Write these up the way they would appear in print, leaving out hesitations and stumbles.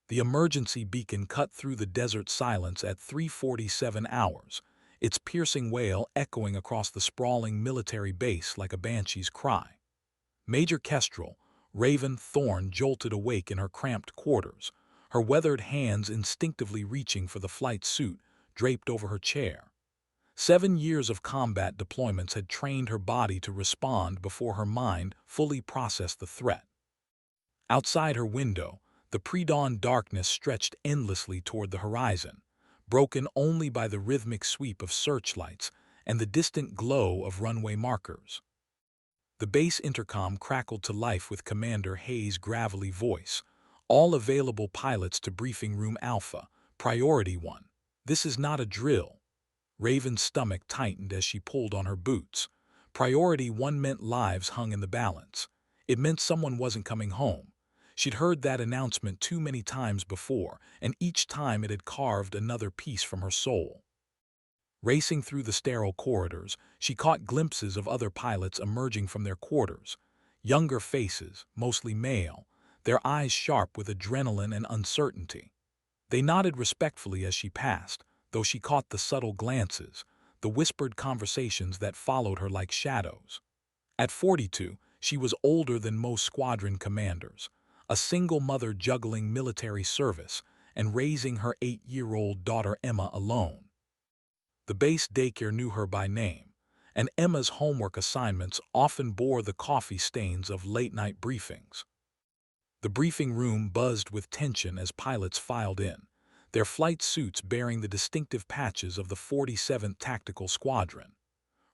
The emergency beacon cut through the desert silence at 3:47 hours, its piercing wail echoing across the sprawling military base like a banshee's cry. Major Kestrel, Raven Thorne, jolted awake in her cramped quarters, her weathered hands instinctively reaching for the flight suit draped over her chair. 7 years of combat deployments had trained her body to respond before her mind fully processed the threat. Outside her window, the pre-dawn darkness stretched endlessly toward the horizon, broken only by the rhythmic sweep of searchlights and the distant glow of runway markers. The base intercom crackled to life with Commander Hayes' gravelly voice. All available pilots to Briefing Room Alpha, Priority 1. This is not a drill. Raven's stomach tightened as she pulled on her boots. Priority 1 meant lives hung in the balance. It meant someone wasn't coming home. She'd heard that announcement too many times before, and each time it had carved another piece from her soul. Racing through the sterile corridors, she caught glimpses of other pilots emerging from their quarters. Younger faces, mostly male, their eyes sharp with adrenaline and uncertainty. They nodded respectfully as she passed, though she caught the subtle glances, the whispered conversations that followed her like shadows. At 42, she was older than most squadron commanders, a single mother juggling military service and raising her 8-year-old daughter Emma alone. The base daycare knew her by name, and Emma's homework assignments often bore the coffee stains of late-night briefings. The briefing room buzzed with tension as pilots filed in, their flight suits bearing the distinctive patches of the 47th Tactical Squadron.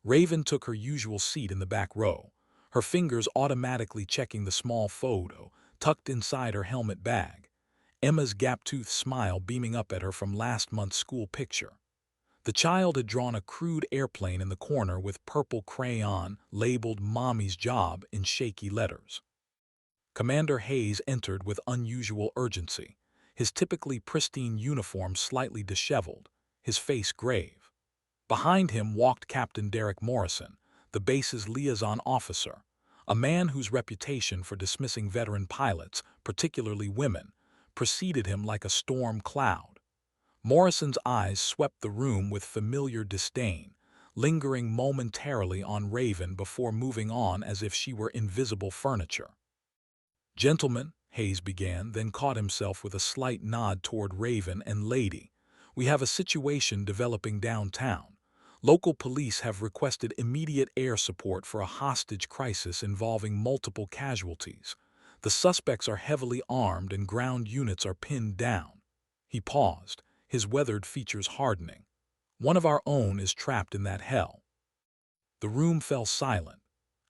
Raven took her usual seat in the back row, her fingers automatically checking the small photo tucked inside her helmet bag, Emma's gap-toothed smile beaming up at her from last month's school picture. The child had drawn a crude airplane in the corner with purple crayon labeled Mommy's Job in shaky letters. Commander Hayes entered with unusual urgency, his typically pristine uniform slightly disheveled, his face grave. Behind him walked Captain Derek Morrison, the base's liaison officer, a man whose reputation for dismissing veteran pilots, particularly women, preceded him like a storm cloud. Morrison's eyes swept the room with familiar disdain, lingering momentarily on Raven before moving on as if she were invisible furniture. "Gentlemen," Hayes began, then caught himself with a slight nod toward Raven and Lady. "We have a situation developing downtown. Local police have requested immediate air support for a hostage crisis involving multiple casualties. The suspects are heavily armed and ground units are pinned down." He paused, his weathered features hardening. "One of our own is trapped in that hell." The room fell silent.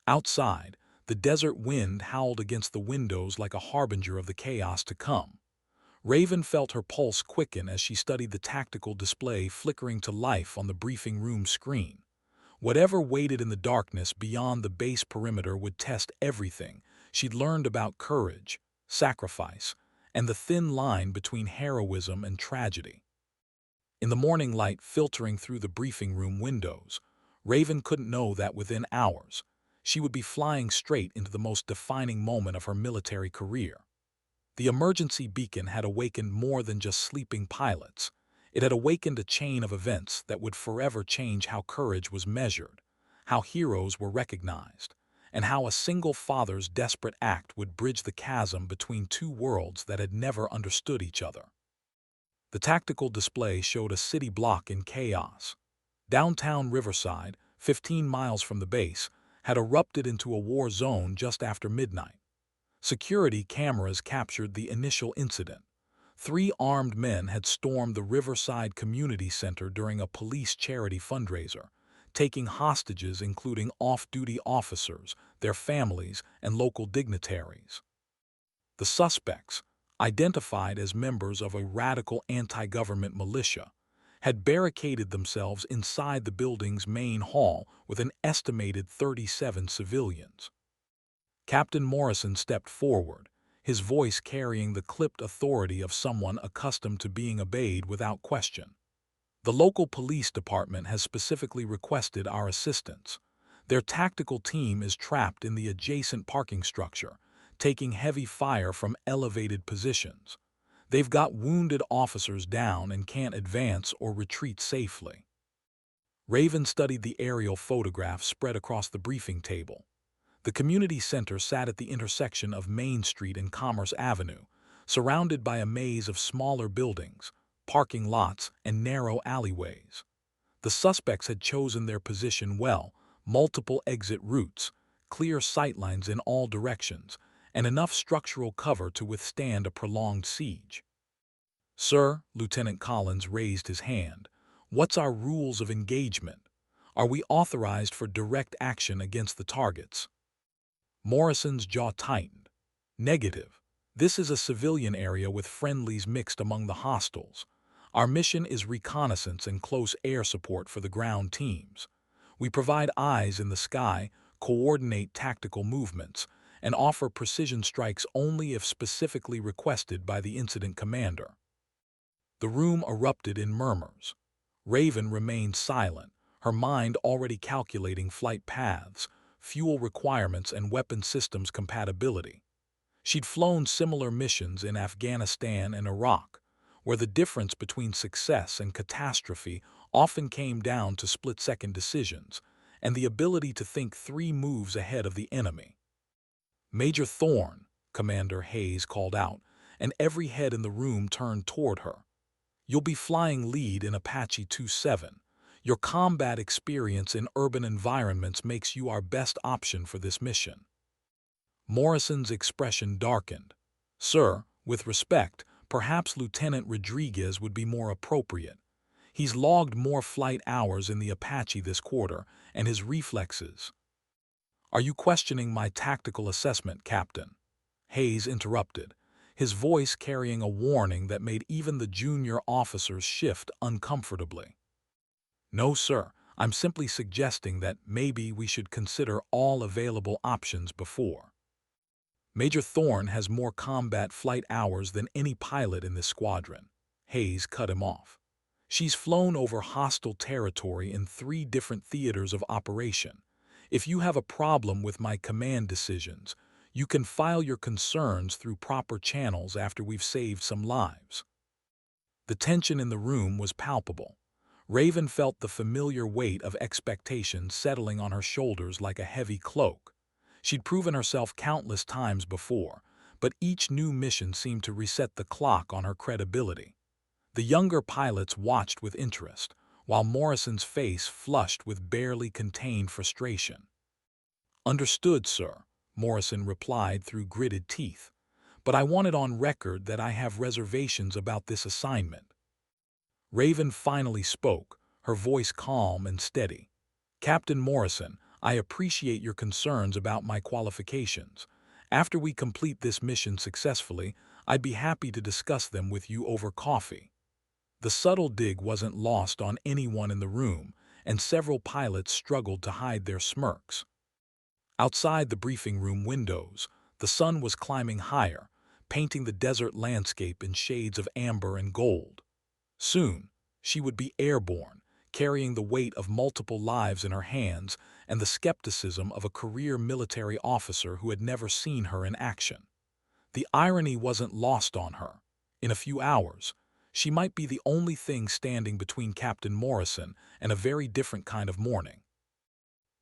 Outside, the desert wind howled against the windows like a harbinger of the chaos to come. Raven felt her pulse quicken as she studied the tactical display flickering to life on the briefing room screen. Whatever waited in the darkness beyond the base perimeter would test everything she'd learned about courage, sacrifice, and the thin line between heroism and tragedy. In the morning light filtering through the briefing room windows, Raven couldn't know that within hours, she would be flying straight into the most defining moment of her military career. The emergency beacon had awakened more than just sleeping pilots. It had awakened a chain of events that would forever change how courage was measured, how heroes were recognized, and how a single father's desperate act would bridge the chasm between two worlds that had never understood each other. The tactical display showed a city block in chaos. Downtown Riverside, 15 miles from the base, had erupted into a war zone just after midnight. Security cameras captured the initial incident. 3 armed men had stormed the Riverside Community Center during a police charity fundraiser, taking hostages including off-duty officers, their families, and local dignitaries. The suspects, identified as members of a radical anti-government militia, had barricaded themselves inside the building's main hall with an estimated 37 civilians. Captain Morrison stepped forward, his voice carrying the clipped authority of someone accustomed to being obeyed without question. "The local police department has specifically requested our assistance. Their tactical team is trapped in the adjacent parking structure, taking heavy fire from elevated positions. They've got wounded officers down and can't advance or retreat safely. Raven studied the aerial photographs spread across the briefing table. The community center sat at the intersection of Main Street and Commerce Avenue, surrounded by a maze of smaller buildings, parking lots, and narrow alleyways. The suspects had chosen their position well: multiple exit routes, clear sightlines in all directions, and enough structural cover to withstand a prolonged siege. "Sir," Lieutenant Collins raised his hand, "what's our rules of engagement? Are we authorized for direct action against the targets?" Morrison's jaw tightened. "Negative. This is a civilian area with friendlies mixed among the hostiles. Our mission is reconnaissance and close air support for the ground teams. We provide eyes in the sky, coordinate tactical movements, and offer precision strikes only if specifically requested by the incident commander." The room erupted in murmurs. Raven remained silent, her mind already calculating flight paths, fuel requirements, and weapon systems compatibility. She'd flown similar missions in Afghanistan and Iraq, where the difference between success and catastrophe often came down to split-second decisions and the ability to think 3 moves ahead of the enemy. "Major Thorne," Commander Hayes called out, and every head in the room turned toward her. "You'll be flying lead in Apache 27. Your combat experience in urban environments makes you our best option for this mission." Morrison's expression darkened. "Sir, with respect, perhaps Lieutenant Rodriguez would be more appropriate. He's logged more flight hours in the Apache this quarter, and his reflexes—" "Are you questioning my tactical assessment, Captain?" Hayes interrupted, his voice carrying a warning that made even the junior officers shift uncomfortably. "No, sir. I'm simply suggesting that maybe we should consider all available options before." "Major Thorne has more combat flight hours than any pilot in this squadron," Hayes cut him off. "She's flown over hostile territory in 3 different theaters of operation. If you have a problem with my command decisions, you can file your concerns through proper channels after we've saved some lives." The tension in the room was palpable. Raven felt the familiar weight of expectation settling on her shoulders like a heavy cloak. She'd proven herself countless times before, but each new mission seemed to reset the clock on her credibility. The younger pilots watched with interest, while Morrison's face flushed with barely contained frustration. "Understood, sir," Morrison replied through gritted teeth, "but I want it on record that I have reservations about this assignment." Raven finally spoke, her voice calm and steady. "Captain Morrison, I appreciate your concerns about my qualifications. After we complete this mission successfully, I'd be happy to discuss them with you over coffee." The subtle dig wasn't lost on anyone in the room, and several pilots struggled to hide their smirks. Outside the briefing room windows, the sun was climbing higher, painting the desert landscape in shades of amber and gold. Soon, she would be airborne, carrying the weight of multiple lives in her hands and the skepticism of a career military officer who had never seen her in action. The irony wasn't lost on her. In a few hours, she might be the only thing standing between Captain Morrison and a very different kind of morning.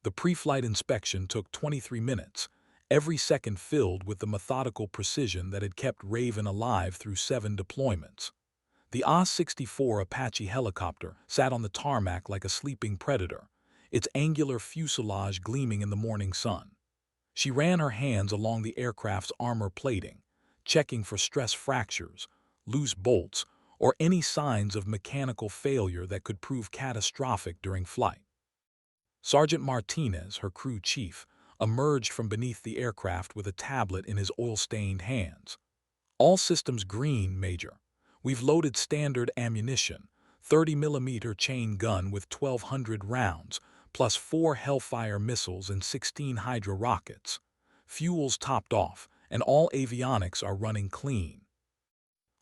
The pre-flight inspection took 23 minutes, every second filled with the methodical precision that had kept Raven alive through 7 deployments. The AH-64 Apache helicopter sat on the tarmac like a sleeping predator, its angular fuselage gleaming in the morning sun. She ran her hands along the aircraft's armor plating, checking for stress fractures, loose bolts, or any signs of mechanical failure that could prove catastrophic during flight. Sergeant Martinez, her crew chief, emerged from beneath the aircraft with a tablet in his oil-stained hands. "All systems green, Major. We've loaded standard ammunition, 30mm chain gun with 1,200 rounds, plus 4 Hellfire missiles and 16 Hydra rockets. Fuel's topped off, and all avionics are running clean."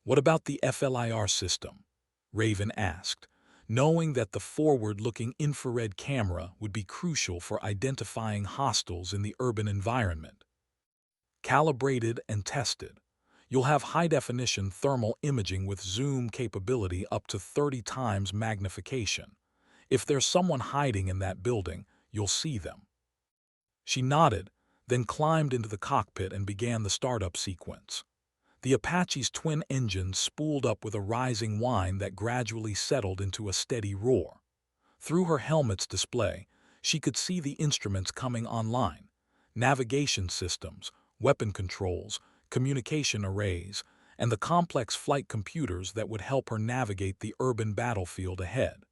"What about the FLIR system?" Raven asked, knowing that the forward-looking infrared camera would be crucial for identifying hostiles in the urban environment. "Calibrated and tested. You'll have high-definition thermal imaging with zoom capability up to 30 times magnification. If there's someone hiding in that building, you'll see them. She nodded, then climbed into the cockpit and began the startup sequence. The Apache's twin engines spooled up with a rising whine that gradually settled into a steady roar. Through her helmet's display, she could see the instruments coming online: navigation systems, weapon controls, communication arrays, and the complex flight computers that would help her navigate the urban battlefield ahead.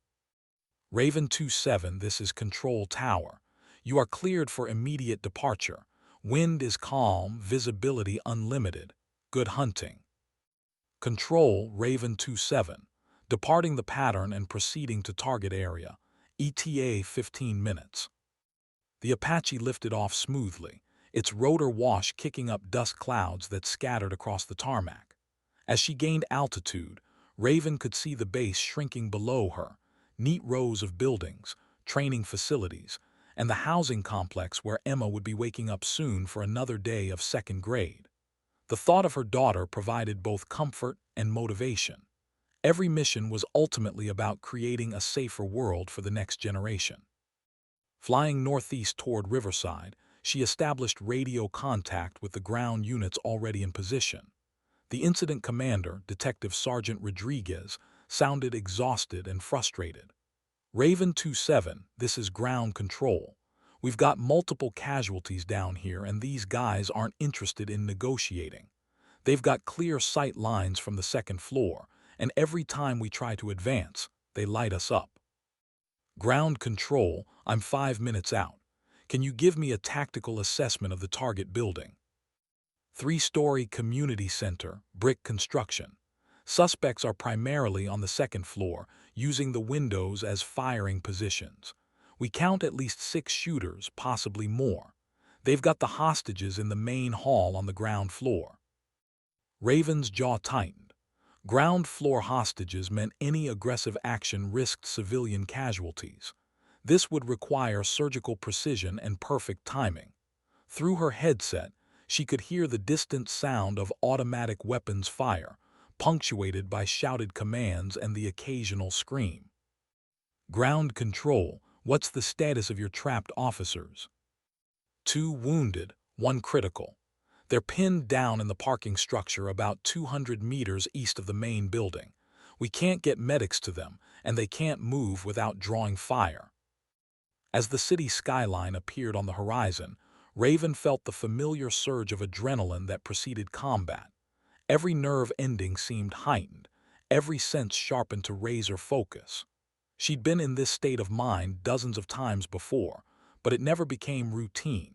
Raven 27, this is Control Tower. You are cleared for immediate departure. Wind is calm, visibility unlimited. Good hunting. Control, Raven 27. Departing the pattern and proceeding to target area. ETA 15 minutes. The Apache lifted off smoothly, its rotor wash kicking up dust clouds that scattered across the tarmac. As she gained altitude, Raven could see the base shrinking below her, neat rows of buildings, training facilities, and the housing complex where Emma would be waking up soon for another day of second grade. The thought of her daughter provided both comfort and motivation. Every mission was ultimately about creating a safer world for the next generation. Flying northeast toward Riverside, she established radio contact with the ground units already in position. The incident commander, Detective Sergeant Rodriguez, sounded exhausted and frustrated. Raven 27, this is ground control. We've got multiple casualties down here and these guys aren't interested in negotiating. They've got clear sight lines from the second floor, and every time we try to advance, they light us up. Ground control, I'm 5 minutes out. Can you give me a tactical assessment of the target building? 3-story community center, brick construction. Suspects are primarily on the second floor, using the windows as firing positions. We count at least 6 shooters, possibly more. They've got the hostages in the main hall on the ground floor. Raven's jaw tightened. Ground floor hostages meant any aggressive action risked civilian casualties. This would require surgical precision and perfect timing. Through her headset, she could hear the distant sound of automatic weapons fire, punctuated by shouted commands and the occasional scream. Ground control, what's the status of your trapped officers? 2 wounded, 1 critical. They're pinned down in the parking structure about 200 meters east of the main building. We can't get medics to them, and they can't move without drawing fire. As the city skyline appeared on the horizon, Raven felt the familiar surge of adrenaline that preceded combat. Every nerve ending seemed heightened, every sense sharpened to razor focus. She'd been in this state of mind dozens of times before, but it never became routine.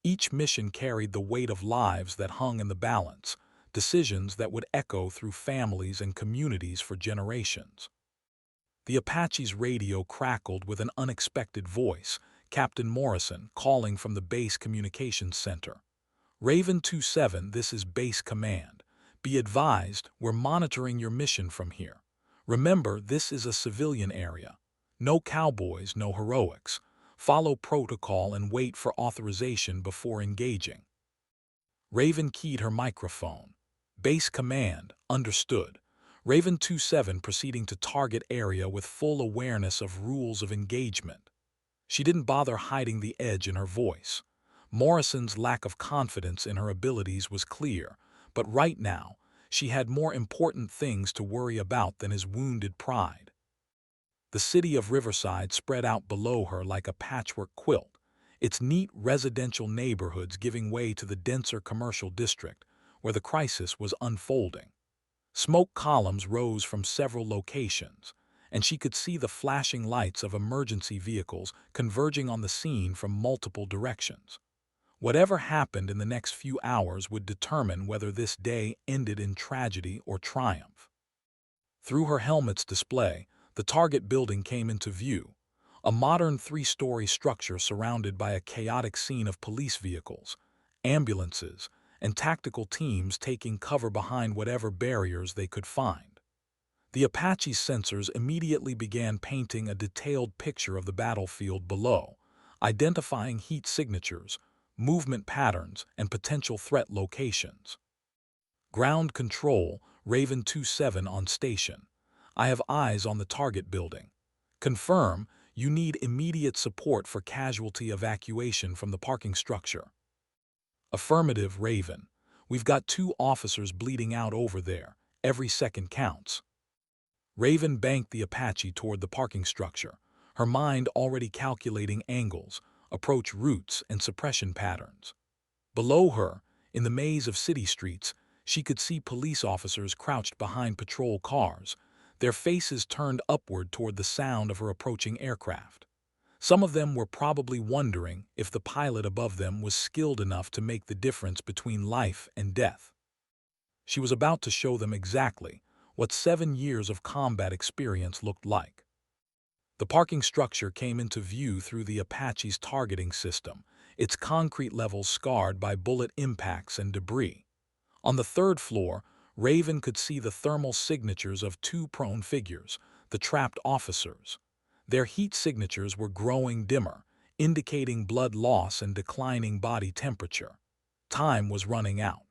Each mission carried the weight of lives that hung in the balance, decisions that would echo through families and communities for generations. The Apache's radio crackled with an unexpected voice, Captain Morrison calling from the base communications center. Raven 27, this is base command. Be advised, we're monitoring your mission from here. Remember, this is a civilian area. No cowboys, no heroics. Follow protocol and wait for authorization before engaging. Raven keyed her microphone. Base command, understood. Raven 27 proceeding to target area with full awareness of rules of engagement. She didn't bother hiding the edge in her voice. Morrison's lack of confidence in her abilities was clear, but right now, she had more important things to worry about than his wounded pride. The city of Riverside spread out below her like a patchwork quilt, its neat residential neighborhoods giving way to the denser commercial district, where the crisis was unfolding. Smoke columns rose from several locations, and she could see the flashing lights of emergency vehicles converging on the scene from multiple directions. Whatever happened in the next few hours would determine whether this day ended in tragedy or triumph. Through her helmet's display, the target building came into view, a modern 3-story structure surrounded by a chaotic scene of police vehicles, ambulances, and tactical teams taking cover behind whatever barriers they could find. The Apache's sensors immediately began painting a detailed picture of the battlefield below, identifying heat signatures, movement patterns, and potential threat locations. Ground control, Raven 27 on station. I have eyes on the target building. Confirm, you need immediate support for casualty evacuation from the parking structure. Affirmative, Raven. We've got 2 officers bleeding out over there. Every second counts. Raven banked the Apache toward the parking structure, her mind already calculating angles, approach routes, and suppression patterns. Below her, in the maze of city streets, she could see police officers crouched behind patrol cars, their faces turned upward toward the sound of her approaching aircraft. Some of them were probably wondering if the pilot above them was skilled enough to make the difference between life and death. She was about to show them exactly what 7 years of combat experience looked like. The parking structure came into view through the Apache's targeting system, its concrete levels scarred by bullet impacts and debris. On the 3rd floor, Raven could see the thermal signatures of 2 prone figures, the trapped officers. Their heat signatures were growing dimmer, indicating blood loss and declining body temperature. Time was running out.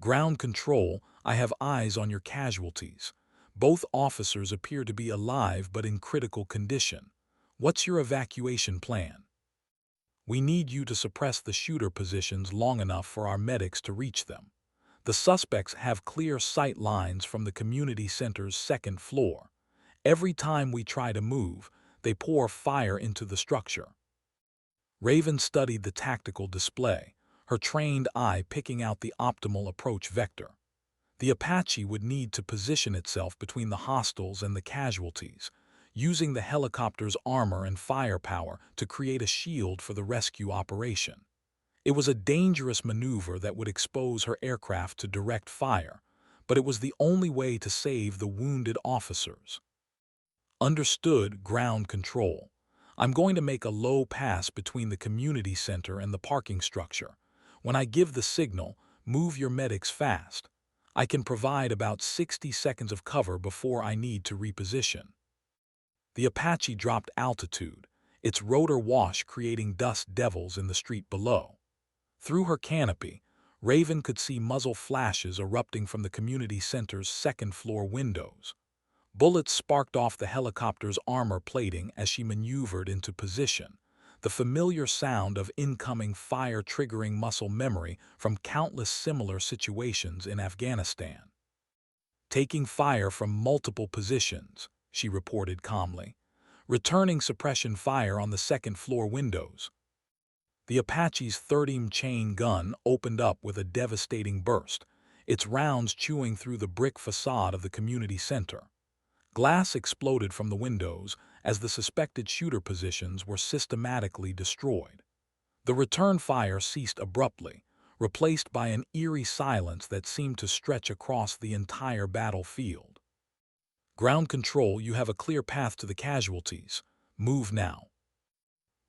Ground control, I have eyes on your casualties. Both officers appear to be alive but in critical condition. What's your evacuation plan? We need you to suppress the shooter positions long enough for our medics to reach them. The suspects have clear sight lines from the community center's 2nd floor. Every time we try to move, they pour fire into the structure. Raven studied the tactical display, her trained eye picking out the optimal approach vector. The Apache would need to position itself between the hostiles and the casualties, using the helicopter's armor and firepower to create a shield for the rescue operation. It was a dangerous maneuver that would expose her aircraft to direct fire, but it was the only way to save the wounded officers. Understood, ground control. I'm going to make a low pass between the community center and the parking structure. When I give the signal, move your medics fast. I can provide about 60 seconds of cover before I need to reposition. The Apache dropped altitude, its rotor wash creating dust devils in the street below. Through her canopy, Raven could see muzzle flashes erupting from the community center's 2nd floor windows. Bullets sparked off the helicopter's armor plating as she maneuvered into position, the familiar sound of incoming fire triggering muscle memory from countless similar situations in Afghanistan. Taking fire from multiple positions, she reported calmly, returning suppression fire on the 2nd floor windows. The Apache's 30 chain gun opened up with a devastating burst, its rounds chewing through the brick facade of the community center. Glass exploded from the windows as the suspected shooter positions were systematically destroyed. The return fire ceased abruptly, replaced by an eerie silence that seemed to stretch across the entire battlefield. Ground control, you have a clear path to the casualties. Move now.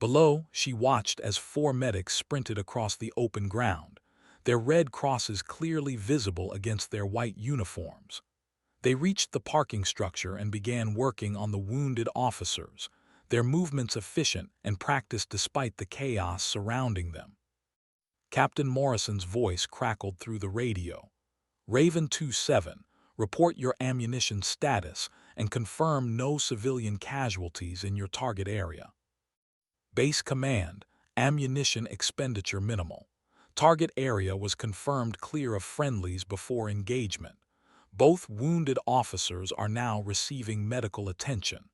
Below, she watched as 4 medics sprinted across the open ground, their red crosses clearly visible against their white uniforms. They reached the parking structure and began working on the wounded officers, their movements efficient and practiced despite the chaos surrounding them. Captain Morrison's voice crackled through the radio. Raven 27, report your ammunition status and confirm no civilian casualties in your target area. Base command, ammunition expenditure minimal. Target area was confirmed clear of friendlies before engagement. Both wounded officers are now receiving medical attention.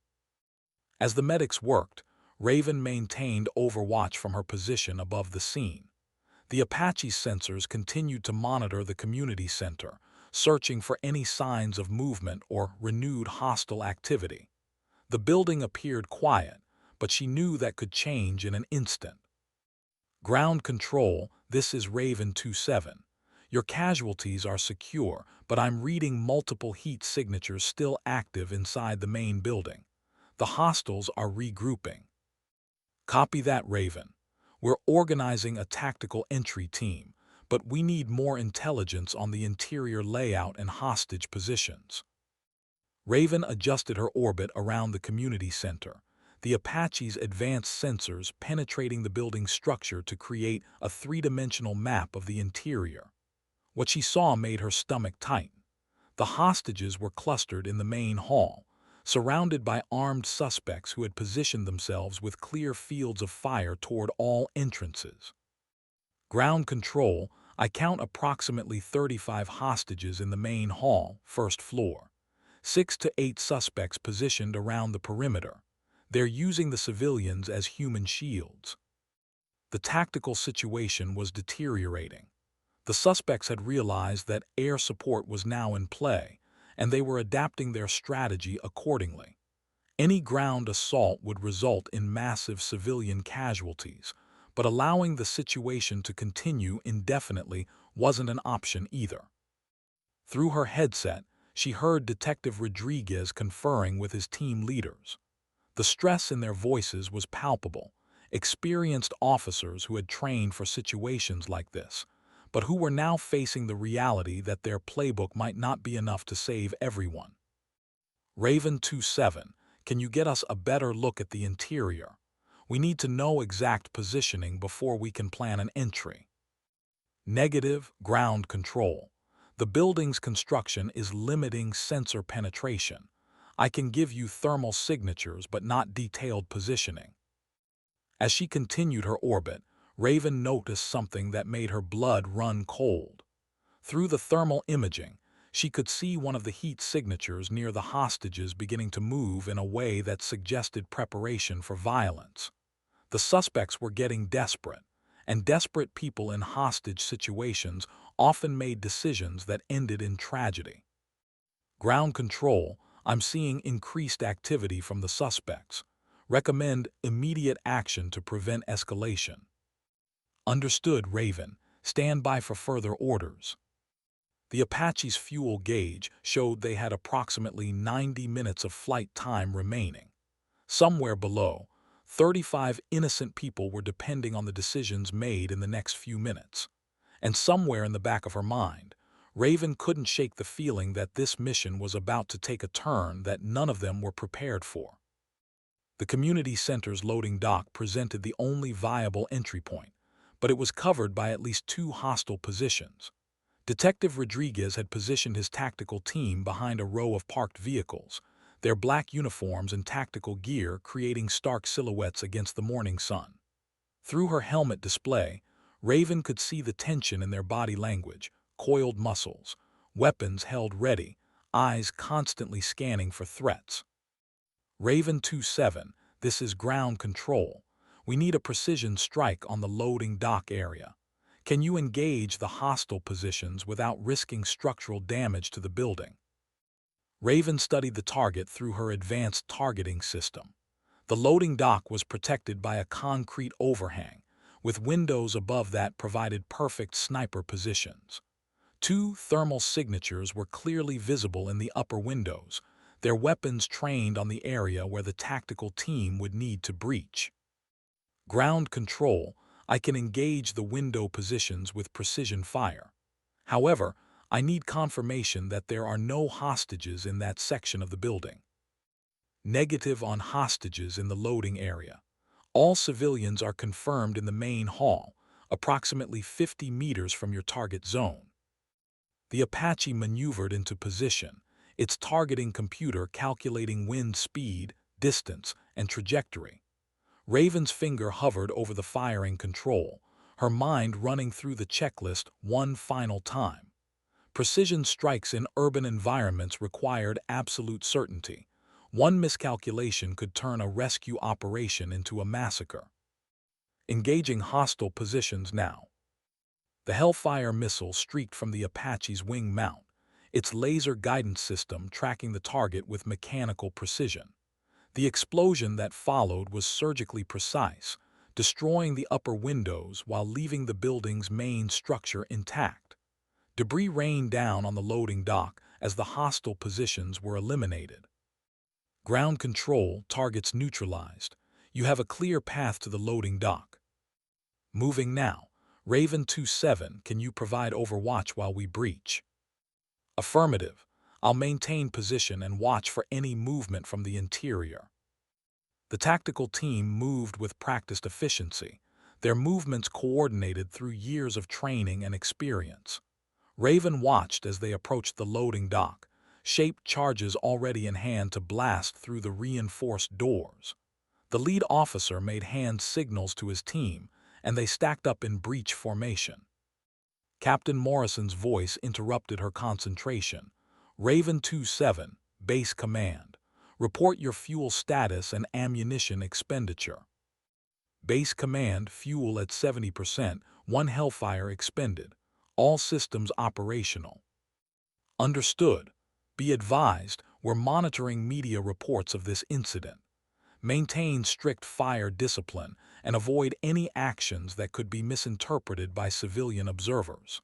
As the medics worked, Raven maintained overwatch from her position above the scene. The Apache's sensors continued to monitor the community center, searching for any signs of movement or renewed hostile activity. The building appeared quiet, but she knew that could change in an instant. Ground control, this is Raven 27. Your casualties are secure, but I'm reading multiple heat signatures still active inside the main building. The hostiles are regrouping. Copy that, Raven. We're organizing a tactical entry team, but we need more intelligence on the interior layout and hostage positions. Raven adjusted her orbit around the community center, the Apache's advanced sensors penetrating the building's structure to create a 3-dimensional map of the interior. What she saw made her stomach tighten. The hostages were clustered in the main hall, surrounded by armed suspects who had positioned themselves with clear fields of fire toward all entrances. Ground control, I count approximately 35 hostages in the main hall, first floor. 6 to 8 suspects positioned around the perimeter. They're using the civilians as human shields. The tactical situation was deteriorating. The suspects had realized that air support was now in play, and they were adapting their strategy accordingly. Any ground assault would result in massive civilian casualties, but allowing the situation to continue indefinitely wasn't an option either. Through her headset, she heard Detective Rodriguez conferring with his team leaders. The stress in their voices was palpable, experienced officers who had trained for situations like this, but who were now facing the reality that their playbook might not be enough to save everyone. Raven 27, can you get us a better look at the interior? We need to know exact positioning before we can plan an entry. Negative ground control. The building's construction is limiting sensor penetration. I can give you thermal signatures but not detailed positioning. As she continued her orbit, Raven noticed something that made her blood run cold. Through the thermal imaging, she could see one of the heat signatures near the hostages beginning to move in a way that suggested preparation for violence. The suspects were getting desperate, and desperate people in hostage situations often made decisions that ended in tragedy. Ground control, I'm seeing increased activity from the suspects. Recommend immediate action to prevent escalation. Understood, Raven. Stand by for further orders. The Apache's fuel gauge showed they had approximately 90 minutes of flight time remaining. Somewhere below, 35 innocent people were depending on the decisions made in the next few minutes. And somewhere in the back of her mind, Raven couldn't shake the feeling that this mission was about to take a turn that none of them were prepared for. The community center's loading dock presented the only viable entry point, but it was covered by at least 2 hostile positions. Detective Rodriguez had positioned his tactical team behind a row of parked vehicles, their black uniforms and tactical gear creating stark silhouettes against the morning sun. Through her helmet display, Raven could see the tension in their body language, coiled muscles, weapons held ready, eyes constantly scanning for threats. Raven 27, this is ground control. We need a precision strike on the loading dock area. Can you engage the hostile positions without risking structural damage to the building? Raven studied the target through her advanced targeting system. The loading dock was protected by a concrete overhang, with windows above that provided perfect sniper positions. 2 thermal signatures were clearly visible in the upper windows, their weapons trained on the area where the tactical team would need to breach. Ground control, I can engage the window positions with precision fire. However, I need confirmation that there are no hostages in that section of the building. Negative on hostages in the loading area. All civilians are confirmed in the main hall, approximately 50 meters from your target zone. The Apache maneuvered into position, its targeting computer calculating wind speed, distance, and trajectory. Raven's finger hovered over the firing control, her mind running through the checklist one final time. Precision strikes in urban environments required absolute certainty. One miscalculation could turn a rescue operation into a massacre. Engaging hostile positions now. The Hellfire missile streaked from the Apache's wing mount, its laser guidance system tracking the target with mechanical precision. The explosion that followed was surgically precise, destroying the upper windows while leaving the building's main structure intact. Debris rained down on the loading dock as the hostile positions were eliminated. Ground control, targets neutralized. You have a clear path to the loading dock. Moving now. Raven 27, can you provide overwatch while we breach? Affirmative. I'll maintain position and watch for any movement from the interior. The tactical team moved with practiced efficiency, their movements coordinated through years of training and experience. Raven watched as they approached the loading dock, shaped charges already in hand to blast through the reinforced doors. The lead officer made hand signals to his team, and they stacked up in breach formation. Captain Morrison's voice interrupted her concentration. Raven 2-7, Base Command. Report your fuel status and ammunition expenditure. Base Command, fuel at 70%, 1 Hellfire expended. All systems operational. Understood. Be advised, we're monitoring media reports of this incident. Maintain strict fire discipline and avoid any actions that could be misinterpreted by civilian observers.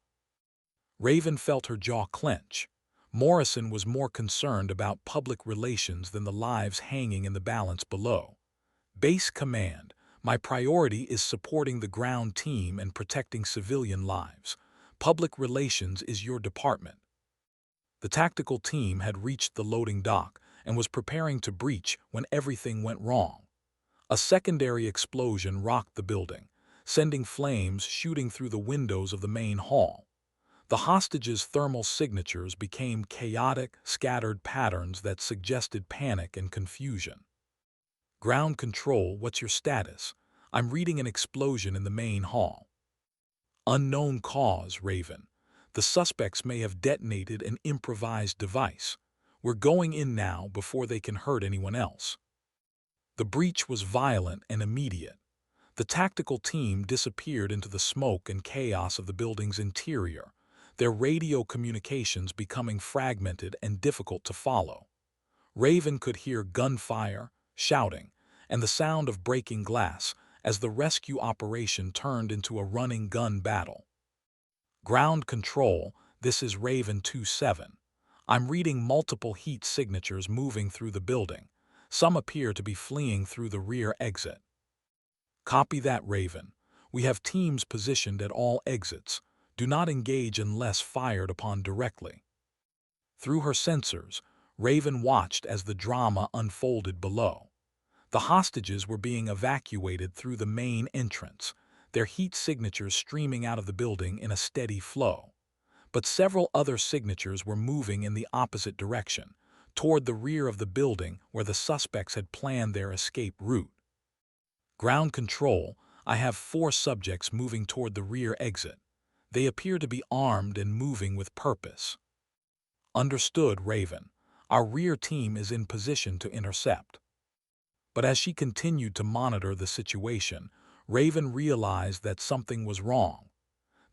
Raven felt her jaw clench. Morrison was more concerned about public relations than the lives hanging in the balance below. Base Command, my priority is supporting the ground team and protecting civilian lives. Public relations is your department. The tactical team had reached the loading dock and was preparing to breach when everything went wrong. A secondary explosion rocked the building, sending flames shooting through the windows of the main hall. The hostages' thermal signatures became chaotic, scattered patterns that suggested panic and confusion. Ground control, what's your status? I'm reading an explosion in the main hall. Unknown cause, Raven. The suspects may have detonated an improvised device. We're going in now before they can hurt anyone else. The breach was violent and immediate. The tactical team disappeared into the smoke and chaos of the building's interior, their radio communications becoming fragmented and difficult to follow. Raven could hear gunfire, shouting, and the sound of breaking glass as the rescue operation turned into a running gun battle. Ground control, this is Raven 2-7. I'm reading multiple heat signatures moving through the building. Some appear to be fleeing through the rear exit. Copy that, Raven. We have teams positioned at all exits. Do not engage unless fired upon directly. Through her sensors, Raven watched as the drama unfolded below. The hostages were being evacuated through the main entrance, their heat signatures streaming out of the building in a steady flow. But several other signatures were moving in the opposite direction, toward the rear of the building where the suspects had planned their escape route. Ground control, I have 4 subjects moving toward the rear exit. They appear to be armed and moving with purpose. Understood, Raven. Our rear team is in position to intercept. But as she continued to monitor the situation, Raven realized that something was wrong.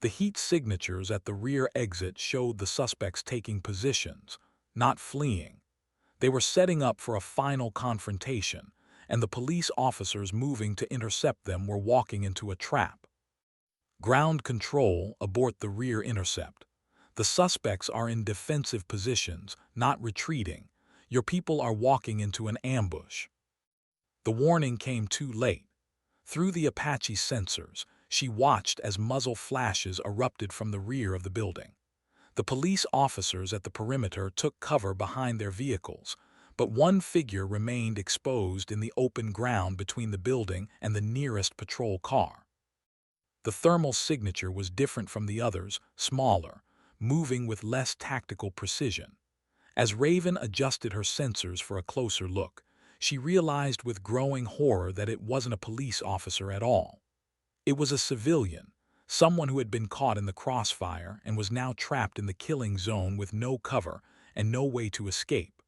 The heat signatures at the rear exit showed the suspects taking positions, not fleeing. They were setting up for a final confrontation, and the police officers moving to intercept them were walking into a trap. Ground control, abort the rear intercept. The suspects are in defensive positions, not retreating. Your people are walking into an ambush. The warning came too late. Through the Apache sensors, she watched as muzzle flashes erupted from the rear of the building. The police officers at the perimeter took cover behind their vehicles, but one figure remained exposed in the open ground between the building and the nearest patrol car. The thermal signature was different from the others, smaller, moving with less tactical precision. As Raven adjusted her sensors for a closer look, she realized with growing horror that it wasn't a police officer at all. It was a civilian, someone who had been caught in the crossfire and was now trapped in the killing zone with no cover and no way to escape.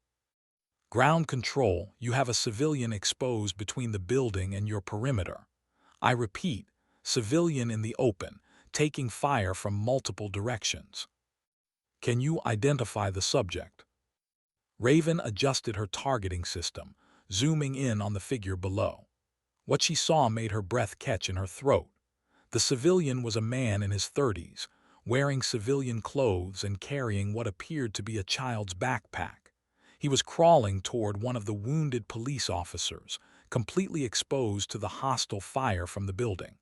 Ground control, you have a civilian exposed between the building and your perimeter. I repeat, civilian in the open, taking fire from multiple directions. Can you identify the subject? Raven adjusted her targeting system, zooming in on the figure below. What she saw made her breath catch in her throat. The civilian was a man in his 30s, wearing civilian clothes and carrying what appeared to be a child's backpack. He was crawling toward one of the wounded police officers, completely exposed to the hostile fire from the building.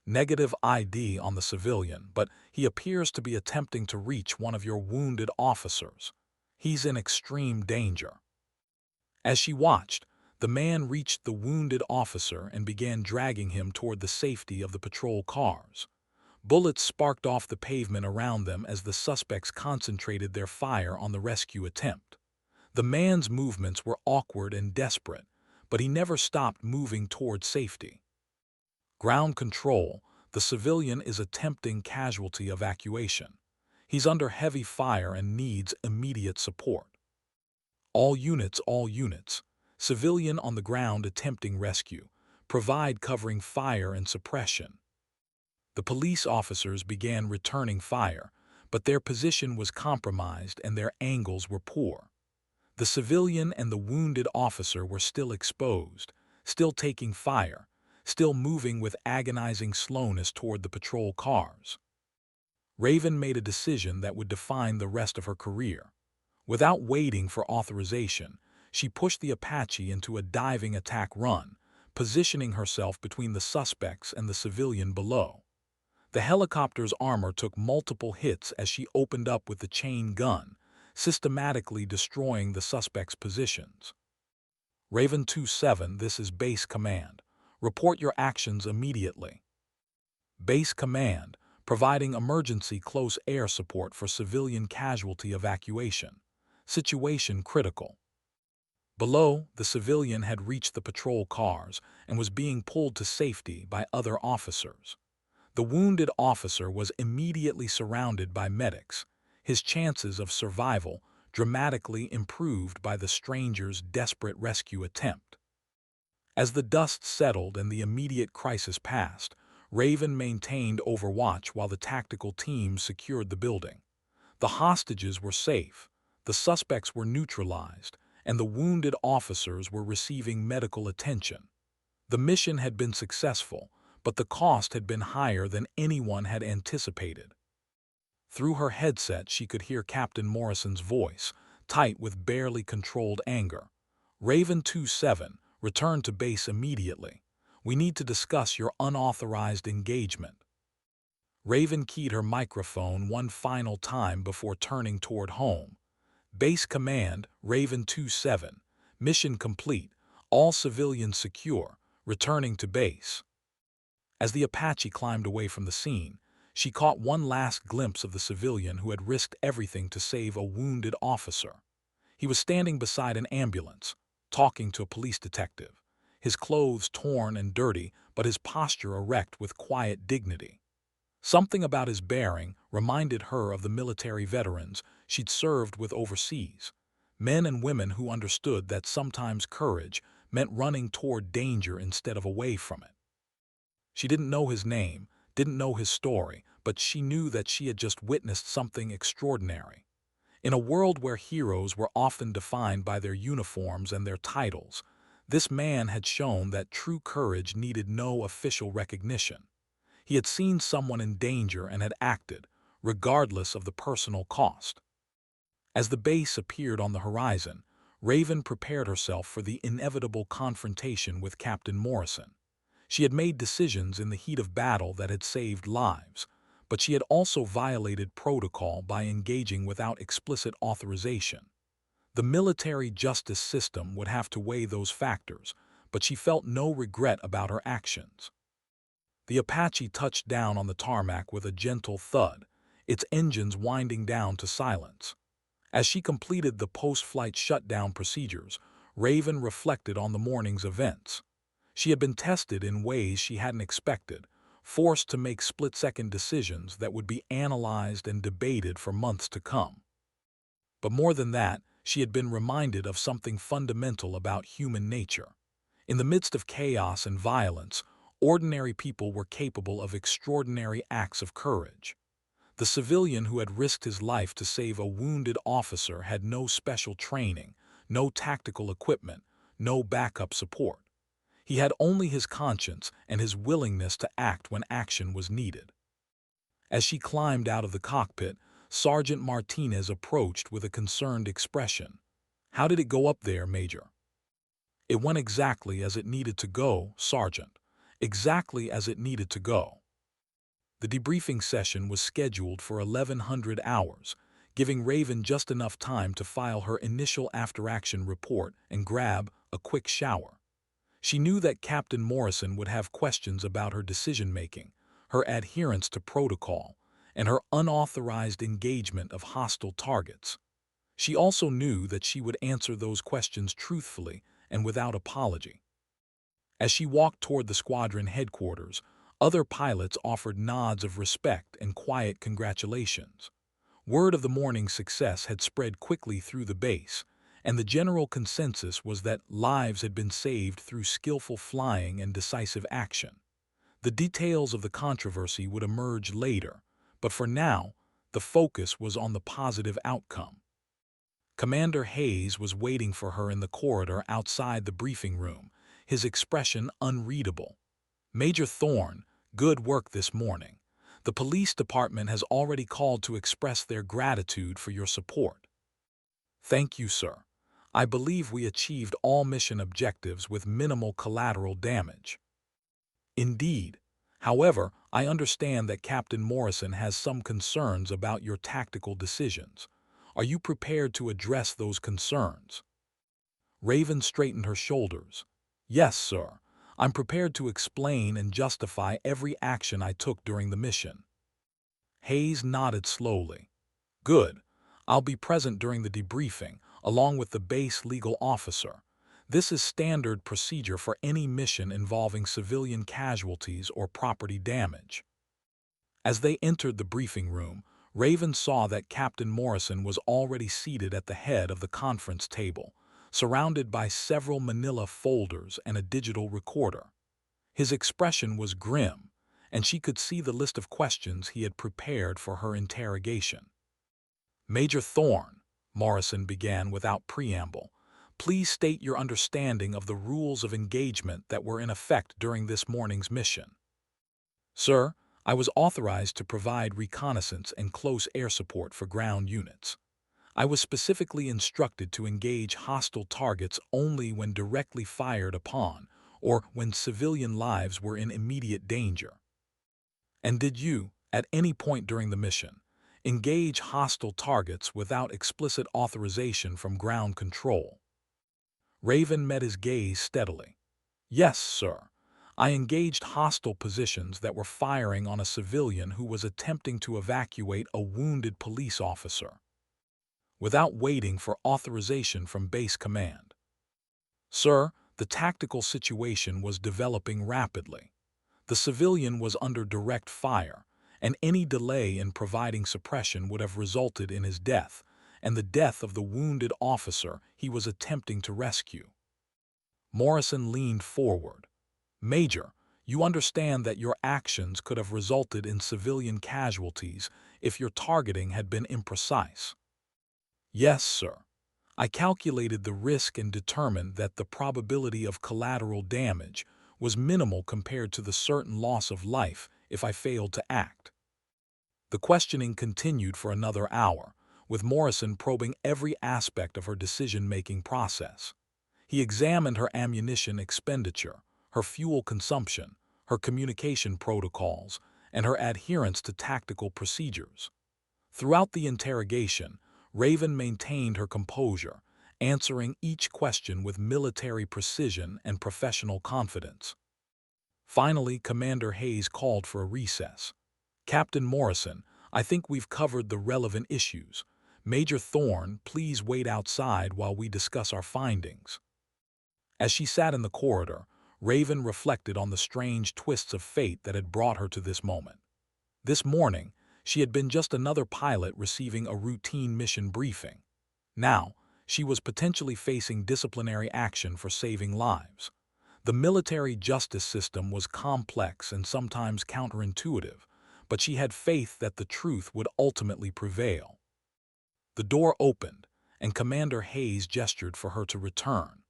Negative ID on the civilian, but he appears to be attempting to reach one of your wounded officers. He's in extreme danger. As she watched, the man reached the wounded officer and began dragging him toward the safety of the patrol cars. Bullets sparked off the pavement around them as the suspects concentrated their fire on the rescue attempt. The man's movements were awkward and desperate, but he never stopped moving toward safety. Ground control, the civilian is attempting casualty evacuation. He's under heavy fire and needs immediate support. All units. Civilian on the ground attempting rescue. Provide covering fire and suppression. The police officers began returning fire, but their position was compromised and their angles were poor. The civilian and the wounded officer were still exposed, still taking fire, still moving with agonizing slowness toward the patrol cars. Raven made a decision that would define the rest of her career. Without waiting for authorization, she pushed the Apache into a diving attack run, positioning herself between the suspects and the civilian below. The helicopter's armor took multiple hits as she opened up with the chain gun, systematically destroying the suspects' positions. Raven 2-7, this is Base Command. Report your actions immediately. Base Command, providing emergency close air support for civilian casualty evacuation. Situation critical. Below, the civilian had reached the patrol cars and was being pulled to safety by other officers. The wounded officer was immediately surrounded by medics, his chances of survival dramatically improved by the stranger's desperate rescue attempt. As the dust settled and the immediate crisis passed, Raven maintained overwatch while the tactical team secured the building. The hostages were safe, the suspects were neutralized, and the wounded officers were receiving medical attention. The mission had been successful, but the cost had been higher than anyone had anticipated. Through her headset, she could hear Captain Morrison's voice, tight with barely controlled anger. Raven 2-7, return to base immediately. We need to discuss your unauthorized engagement. Raven keyed her microphone one final time before turning toward home. Base Command, Raven 2-7. Mission complete. All civilians secure. Returning to base. As the Apache climbed away from the scene, she caught one last glimpse of the civilian who had risked everything to save a wounded officer. He was standing beside an ambulance, talking to a police detective, his clothes torn and dirty, but his posture erect with quiet dignity. Something about his bearing reminded her of the military veterans she'd served with overseas, men and women who understood that sometimes courage meant running toward danger instead of away from it. She didn't know his name, didn't know his story, but she knew that she had just witnessed something extraordinary. In a world where heroes were often defined by their uniforms and their titles, this man had shown that true courage needed no official recognition. He had seen someone in danger and had acted, regardless of the personal cost. As the base appeared on the horizon, Raven prepared herself for the inevitable confrontation with Captain Morrison. She had made decisions in the heat of battle that had saved lives, but she had also violated protocol by engaging without explicit authorization. The military justice system would have to weigh those factors, but she felt no regret about her actions. The Apache touched down on the tarmac with a gentle thud, its engines winding down to silence. As she completed the post-flight shutdown procedures, Raven reflected on the morning's events. She had been tested in ways she hadn't expected, forced to make split-second decisions that would be analyzed and debated for months to come. But more than that, she had been reminded of something fundamental about human nature. In the midst of chaos and violence, ordinary people were capable of extraordinary acts of courage. The civilian who had risked his life to save a wounded officer had no special training, no tactical equipment, no backup support. He had only his conscience and his willingness to act when action was needed. As she climbed out of the cockpit, Sergeant Martinez approached with a concerned expression. "How did it go up there, Major?" "It went exactly as it needed to go, Sergeant. Exactly as it needed to go." The debriefing session was scheduled for 1100 hours, giving Raven just enough time to file her initial after-action report and grab a quick shower. She knew that Captain Morrison would have questions about her decision-making, her adherence to protocol, and her unauthorized engagement of hostile targets. She also knew that she would answer those questions truthfully and without apology. As she walked toward the squadron headquarters, other pilots offered nods of respect and quiet congratulations. Word of the morning's success had spread quickly through the base, and the general consensus was that lives had been saved through skillful flying and decisive action. The details of the controversy would emerge later, but for now, the focus was on the positive outcome. Commander Hayes was waiting for her in the corridor outside the briefing room, his expression unreadable. "Major Thorne, good work this morning. The police department has already called to express their gratitude for your support." "Thank you, sir. I believe we achieved all mission objectives with minimal collateral damage." "Indeed. However, I understand that Captain Morrison has some concerns about your tactical decisions. Are you prepared to address those concerns?" Raven straightened her shoulders. "Yes, sir. I'm prepared to explain and justify every action I took during the mission." Hayes nodded slowly. "Good. I'll be present during the debriefing, along with the base legal officer. This is standard procedure for any mission involving civilian casualties or property damage." As they entered the briefing room, Raven saw that Captain Morrison was already seated at the head of the conference table, surrounded by several manila folders and a digital recorder. His expression was grim, and she could see the list of questions he had prepared for her interrogation. "Major Thorne," Morrison began without preamble, "please state your understanding of the rules of engagement that were in effect during this morning's mission." "Sir, I was authorized to provide reconnaissance and close air support for ground units. I was specifically instructed to engage hostile targets only when directly fired upon or when civilian lives were in immediate danger." "And did you, at any point during the mission, engage hostile targets without explicit authorization from ground control?" Raven met his gaze steadily. "Yes, sir. I engaged hostile positions that were firing on a civilian who was attempting to evacuate a wounded police officer, without waiting for authorization from base command. Sir, the tactical situation was developing rapidly. The civilian was under direct fire, and any delay in providing suppression would have resulted in his death, and the death of the wounded officer he was attempting to rescue." Morrison leaned forward. "Major, you understand that your actions could have resulted in civilian casualties if your targeting had been imprecise." "Yes, sir. I calculated the risk and determined that the probability of collateral damage was minimal compared to the certain loss of life if I failed to act." The questioning continued for another hour, with Morrison probing every aspect of her decision-making process. He examined her ammunition expenditure, her fuel consumption, her communication protocols, and her adherence to tactical procedures. Throughout the interrogation, Raven maintained her composure, answering each question with military precision and professional confidence. Finally, Commander Hayes called for a recess. "Captain Morrison, I think we've covered the relevant issues. Major Thorne, please wait outside while we discuss our findings." As she sat in the corridor, Raven reflected on the strange twists of fate that had brought her to this moment. This morning, she had been just another pilot receiving a routine mission briefing. Now, she was potentially facing disciplinary action for saving lives. The military justice system was complex and sometimes counterintuitive, but she had faith that the truth would ultimately prevail. The door opened, and Commander Hayes gestured for her to return.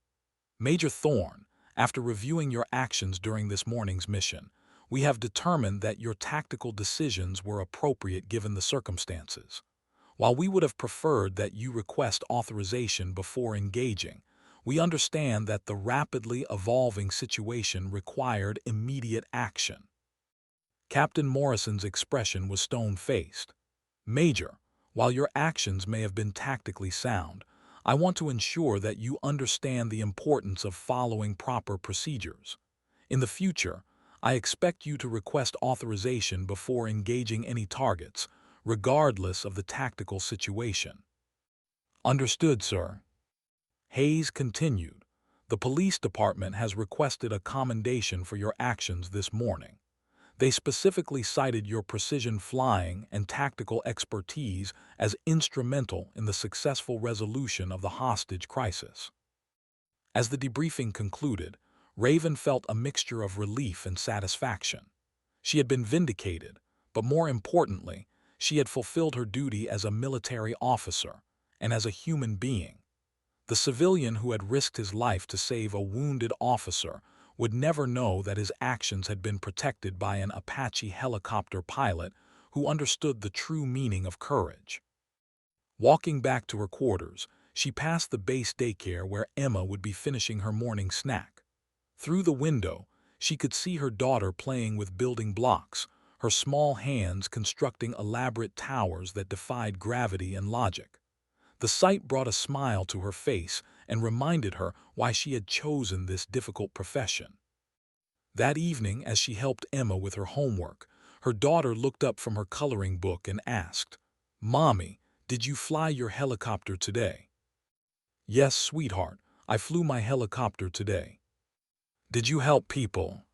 "Major Thorne, after reviewing your actions during this morning's mission, we have determined that your tactical decisions were appropriate given the circumstances. While we would have preferred that you request authorization before engaging, we understand that the rapidly evolving situation required immediate action." Captain Morrison's expression was stone-faced. "Major, while your actions may have been tactically sound, I want to ensure that you understand the importance of following proper procedures. In the future, I expect you to request authorization before engaging any targets, regardless of the tactical situation." "Understood, sir." Hayes continued, "The police department has requested a commendation for your actions this morning. They specifically cited your precision flying and tactical expertise as instrumental in the successful resolution of the hostage crisis." As the debriefing concluded, Raven felt a mixture of relief and satisfaction. She had been vindicated, but more importantly, she had fulfilled her duty as a military officer and as a human being. The civilian who had risked his life to save a wounded officer would never know that his actions had been protected by an Apache helicopter pilot who understood the true meaning of courage. Walking back to her quarters, she passed the base daycare where Emma would be finishing her morning snack. Through the window, she could see her daughter playing with building blocks, her small hands constructing elaborate towers that defied gravity and logic. The sight brought a smile to her face and reminded her why she had chosen this difficult profession. That evening, as she helped Emma with her homework, her daughter looked up from her coloring book and asked, "Mommy, did you fly your helicopter today?" "Yes, sweetheart, I flew my helicopter today." "Did you help people?"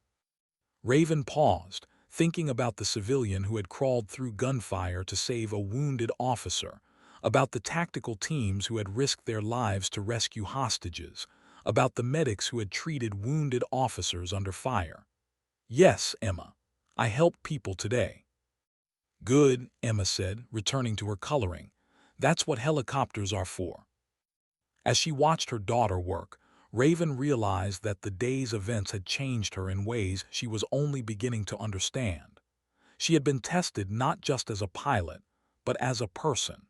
Raven paused, thinking about the civilian who had crawled through gunfire to save a wounded officer, about the tactical teams who had risked their lives to rescue hostages, about the medics who had treated wounded officers under fire. "Yes, Emma, I helped people today." "Good," Emma said, returning to her coloring. "That's what helicopters are for." As she watched her daughter work, Raven realized that the day's events had changed her in ways she was only beginning to understand. She had been tested not just as a pilot, but as a person.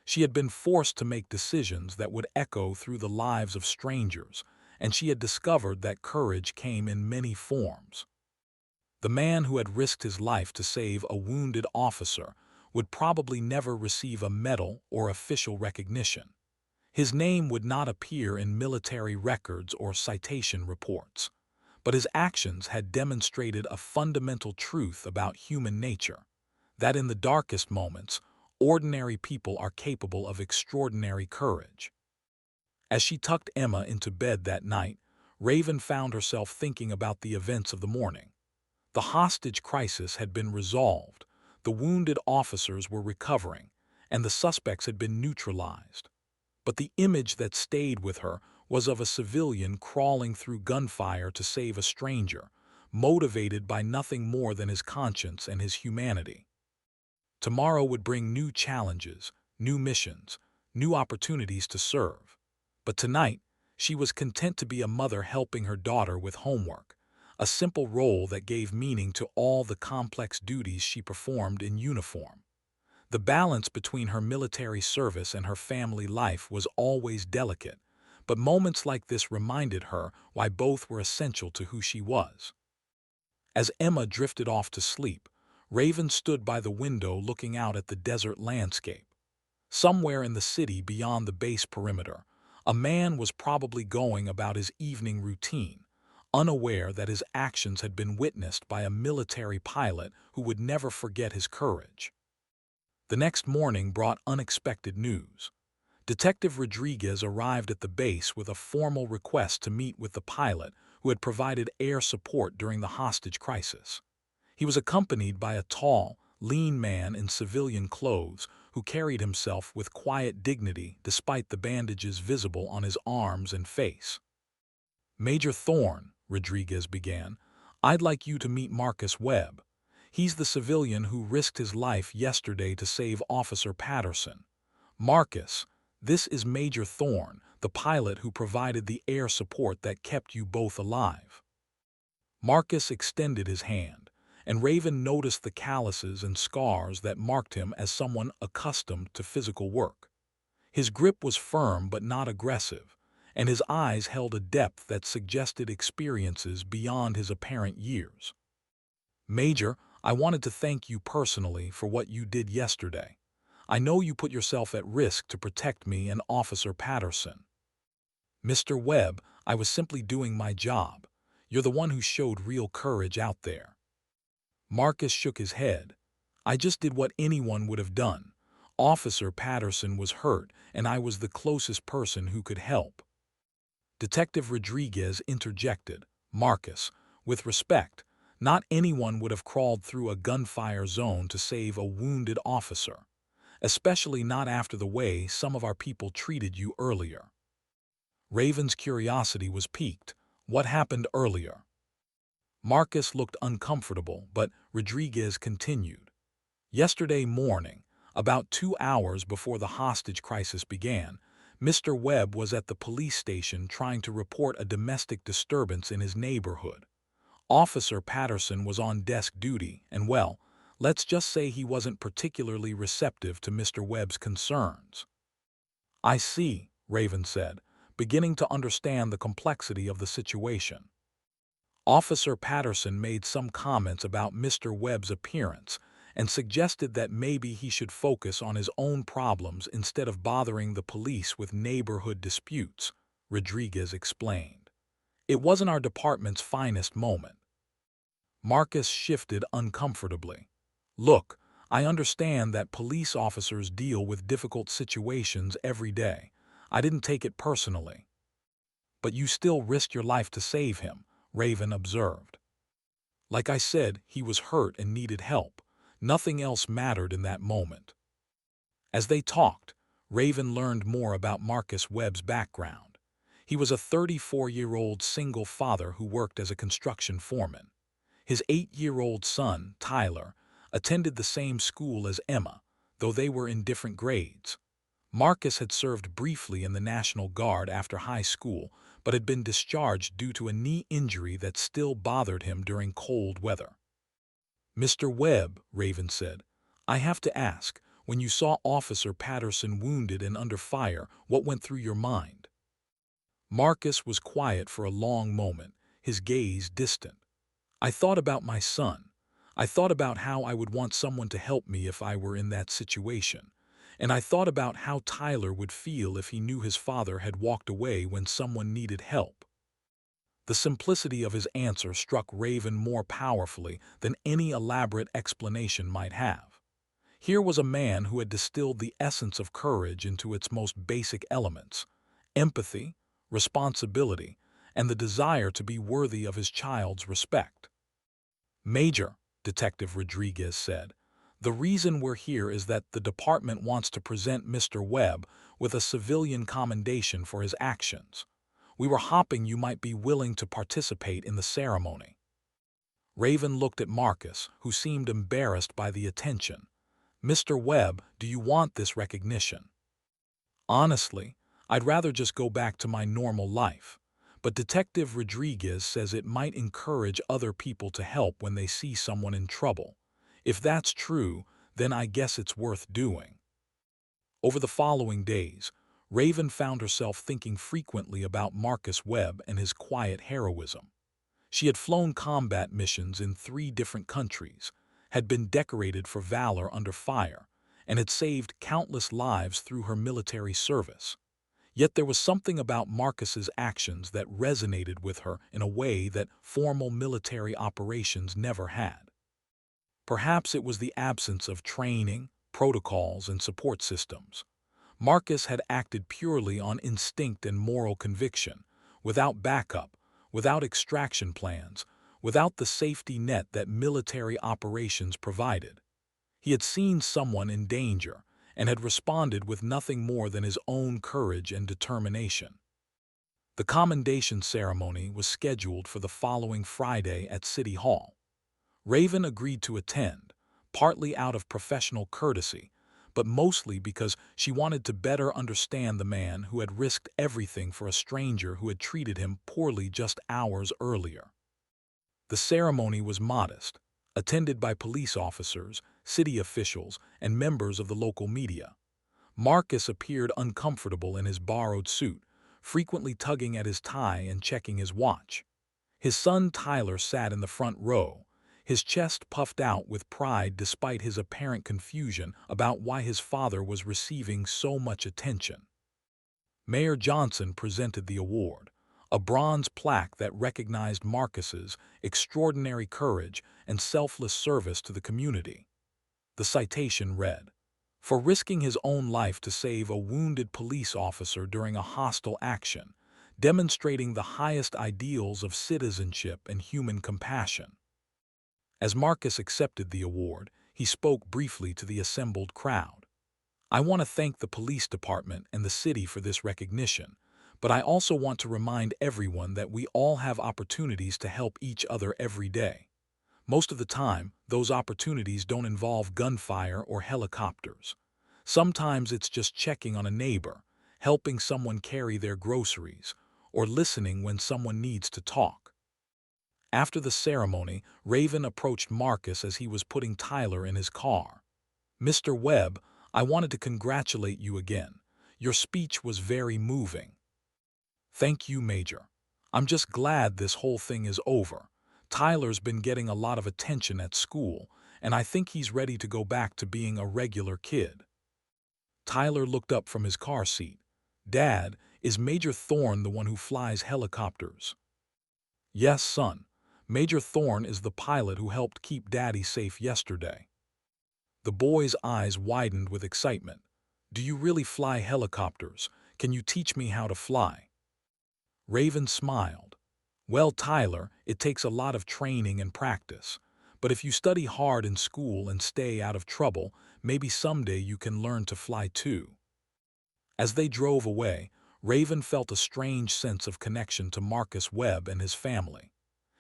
She had been forced to make decisions that would echo through the lives of strangers, and she had discovered that courage came in many forms. The man who had risked his life to save a wounded officer would probably never receive a medal or official recognition. His name would not appear in military records or citation reports, but his actions had demonstrated a fundamental truth about human nature, that in the darkest moments, ordinary people are capable of extraordinary courage. As she tucked Emma into bed that night, Raven found herself thinking about the events of the morning. The hostage crisis had been resolved, the wounded officers were recovering, and the suspects had been neutralized. But the image that stayed with her was of a civilian crawling through gunfire to save a stranger, motivated by nothing more than his conscience and his humanity. Tomorrow would bring new challenges, new missions, new opportunities to serve. But tonight, she was content to be a mother helping her daughter with homework, a simple role that gave meaning to all the complex duties she performed in uniform. The balance between her military service and her family life was always delicate, but moments like this reminded her why both were essential to who she was. As Emma drifted off to sleep, Raven stood by the window looking out at the desert landscape. Somewhere in the city beyond the base perimeter, a man was probably going about his evening routine, unaware that his actions had been witnessed by a military pilot who would never forget his courage. The next morning brought unexpected news. Detective Rodriguez arrived at the base with a formal request to meet with the pilot who had provided air support during the hostage crisis. He was accompanied by a tall, lean man in civilian clothes who carried himself with quiet dignity despite the bandages visible on his arms and face. "Major Thorne," Rodriguez began, "I'd like you to meet Marcus Webb. He's the civilian who risked his life yesterday to save Officer Patterson. Marcus, this is Major Thorne, the pilot who provided the air support that kept you both alive." Marcus extended his hand, and Raven noticed the calluses and scars that marked him as someone accustomed to physical work. His grip was firm but not aggressive, and his eyes held a depth that suggested experiences beyond his apparent years. "Major, I wanted to thank you personally for what you did yesterday. I know you put yourself at risk to protect me and Officer Patterson." "Mr. Webb, I was simply doing my job. You're the one who showed real courage out there." Marcus shook his head. "I just did what anyone would have done. Officer Patterson was hurt, and I was the closest person who could help." Detective Rodriguez interjected. "Marcus, with respect, not anyone would have crawled through a gunfire zone to save a wounded officer, especially not after the way some of our people treated you earlier." Raven's curiosity was piqued. What happened earlier? Marcus looked uncomfortable, but Rodriguez continued. "Yesterday morning, about 2 hours before the hostage crisis began, Mr. Webb was at the police station trying to report a domestic disturbance in his neighborhood. Officer Patterson was on desk duty, and well, let's just say he wasn't particularly receptive to Mr. Webb's concerns." "I see," Raven said, beginning to understand the complexity of the situation. Officer Patterson made some comments about Mr. Webb's appearance and suggested that maybe he should focus on his own problems instead of bothering the police with neighborhood disputes, Rodriguez explained. "It wasn't our department's finest moment." Marcus shifted uncomfortably. "Look, I understand that police officers deal with difficult situations every day. I didn't take it personally." "But you still risked your life to save him," Raven observed. "Like I said, he was hurt and needed help. Nothing else mattered in that moment." As they talked, Raven learned more about Marcus Webb's background. He was a 34-year-old single father who worked as a construction foreman. His 8-year-old son, Tyler, attended the same school as Emma, though they were in different grades. Marcus had served briefly in the National Guard after high school, but had been discharged due to a knee injury that still bothered him during cold weather. "Mr. Webb," Raven said, "I have to ask, when you saw Officer Patterson wounded and under fire, what went through your mind?" Marcus was quiet for a long moment, his gaze distant. "I thought about my son. I thought about how I would want someone to help me if I were in that situation. And I thought about how Tyler would feel if he knew his father had walked away when someone needed help." The simplicity of his answer struck Raven more powerfully than any elaborate explanation might have. Here was a man who had distilled the essence of courage into its most basic elements: empathy, responsibility, and the desire to be worthy of his child's respect. "Major," Detective Rodriguez said, "the reason we're here is that the department wants to present Mr. Webb with a civilian commendation for his actions. We were hoping you might be willing to participate in the ceremony." Raven looked at Marcus, who seemed embarrassed by the attention. "Mr. Webb, do you want this recognition?" "Honestly, I'd rather just go back to my normal life. But Detective Rodriguez says it might encourage other people to help when they see someone in trouble. If that's true, then I guess it's worth doing." Over the following days, Raven found herself thinking frequently about Marcus Webb and his quiet heroism. She had flown combat missions in 3 different countries, had been decorated for valor under fire, and had saved countless lives through her military service. Yet there was something about Marcus's actions that resonated with her in a way that formal military operations never had. Perhaps it was the absence of training, protocols, and support systems. Marcus had acted purely on instinct and moral conviction, without backup, without extraction plans, without the safety net that military operations provided. He had seen someone in danger and had responded with nothing more than his own courage and determination. The commendation ceremony was scheduled for the following Friday at City Hall. Raven agreed to attend, partly out of professional courtesy, but mostly because she wanted to better understand the man who had risked everything for a stranger who had treated him poorly just hours earlier. The ceremony was modest, attended by police officers, city officials, and members of the local media. Marcus appeared uncomfortable in his borrowed suit, frequently tugging at his tie and checking his watch. His son Tyler sat in the front row, his chest puffed out with pride despite his apparent confusion about why his father was receiving so much attention. Mayor Johnson presented the award, a bronze plaque that recognized Marcus's extraordinary courage and selfless service to the community. The citation read, "For risking his own life to save a wounded police officer during a hostile action, demonstrating the highest ideals of citizenship and human compassion." As Marcus accepted the award, he spoke briefly to the assembled crowd. "I want to thank the police department and the city for this recognition, but I also want to remind everyone that we all have opportunities to help each other every day. Most of the time, those opportunities don't involve gunfire or helicopters. Sometimes it's just checking on a neighbor, helping someone carry their groceries, or listening when someone needs to talk." After the ceremony, Raven approached Marcus as he was putting Tyler in his car. "Mr. Webb, I wanted to congratulate you again. Your speech was very moving." "Thank you, Major. I'm just glad this whole thing is over. Tyler's been getting a lot of attention at school, and I think he's ready to go back to being a regular kid." Tyler looked up from his car seat. "Dad, is Major Thorne the one who flies helicopters?" "Yes, son. Major Thorne is the pilot who helped keep Daddy safe yesterday." The boy's eyes widened with excitement. "Do you really fly helicopters? Can you teach me how to fly?" Raven smiled. "Well, Tyler, it takes a lot of training and practice. But if you study hard in school and stay out of trouble, maybe someday you can learn to fly too." As they drove away, Raven felt a strange sense of connection to Marcus Webb and his family.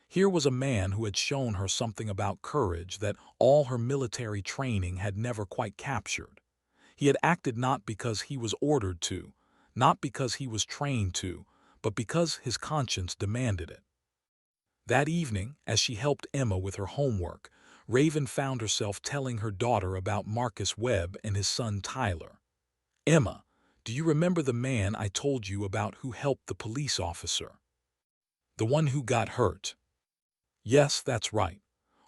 Here was a man who had shown her something about courage that all her military training had never quite captured. He had acted not because he was ordered to, not because he was trained to, but because his conscience demanded it. That evening, as she helped Emma with her homework, Raven found herself telling her daughter about Marcus Webb and his son Tyler. "Emma, do you remember the man I told you about who helped the police officer? The one who got hurt?" "Yes, that's right.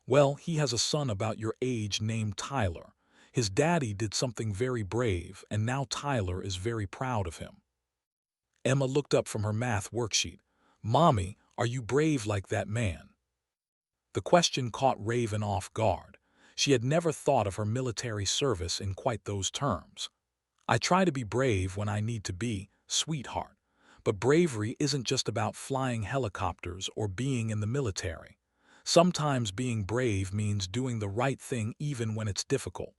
Well, he has a son about your age named Tyler. His daddy did something very brave, and now Tyler is very proud of him." Emma looked up from her math worksheet. "Mommy, are you brave like that man?" The question caught Raven off guard. She had never thought of her military service in quite those terms. "I try to be brave when I need to be, sweetheart. But bravery isn't just about flying helicopters or being in the military. Sometimes being brave means doing the right thing even when it's difficult.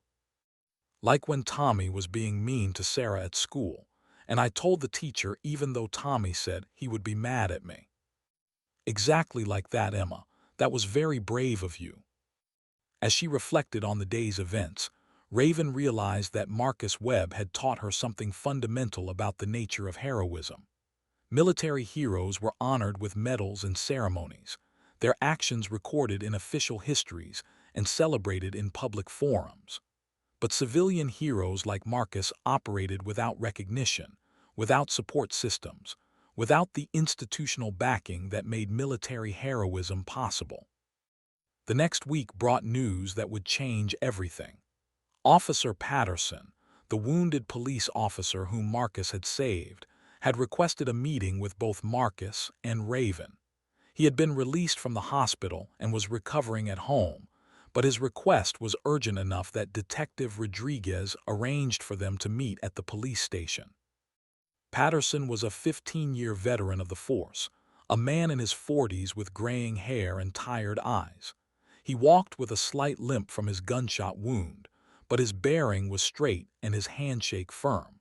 Like when Tommy was being mean to Sarah at school, and I told the teacher even though Tommy said he would be mad at me." "Exactly like that, Emma. That was very brave of you." As she reflected on the day's events, Raven realized that Marcus Webb had taught her something fundamental about the nature of heroism. Military heroes were honored with medals and ceremonies, their actions recorded in official histories and celebrated in public forums. But civilian heroes like Marcus operated without recognition, without support systems, without the institutional backing that made military heroism possible. The next week brought news that would change everything. Officer Patterson, the wounded police officer whom Marcus had saved, had requested a meeting with both Marcus and Raven. He had been released from the hospital and was recovering at home, but his request was urgent enough that Detective Rodriguez arranged for them to meet at the police station. Patterson was a 15-year veteran of the force, a man in his 40s with graying hair and tired eyes. He walked with a slight limp from his gunshot wound, but his bearing was straight and his handshake firm.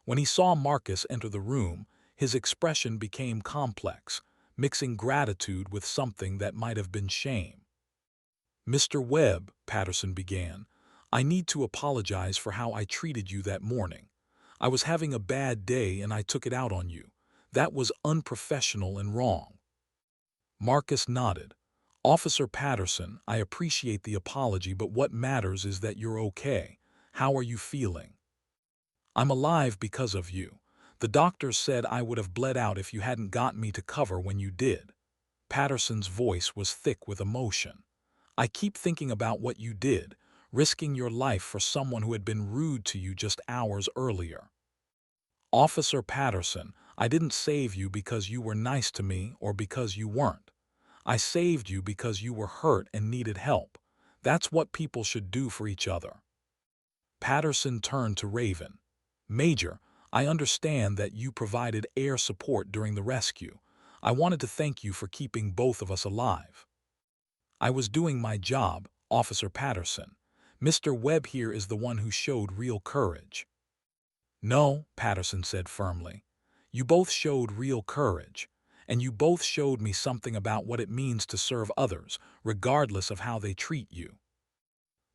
When he saw Marcus enter the room, his expression became complex, mixing gratitude with something that might have been shame. "Mr. Webb," Patterson began, "I need to apologize for how I treated you that morning. I was having a bad day and I took it out on you. That was unprofessional and wrong." Marcus nodded. "Officer Patterson, I appreciate the apology, but what matters is that you're okay. How are you feeling?" "I'm alive because of you. The doctor said I would have bled out if you hadn't got me to cover when you did." Patterson's voice was thick with emotion. "I keep thinking about what you did, risking your life for someone who had been rude to you just hours earlier." "Officer Patterson, I didn't save you because you were nice to me or because you weren't. I saved you because you were hurt and needed help. That's what people should do for each other." Patterson turned to Raven. "Major, I understand that you provided air support during the rescue. I wanted to thank you for keeping both of us alive." "I was doing my job, Officer Patterson. Mr. Webb here is the one who showed real courage." "No," Patterson said firmly. "You both showed real courage, and you both showed me something about what it means to serve others, regardless of how they treat you."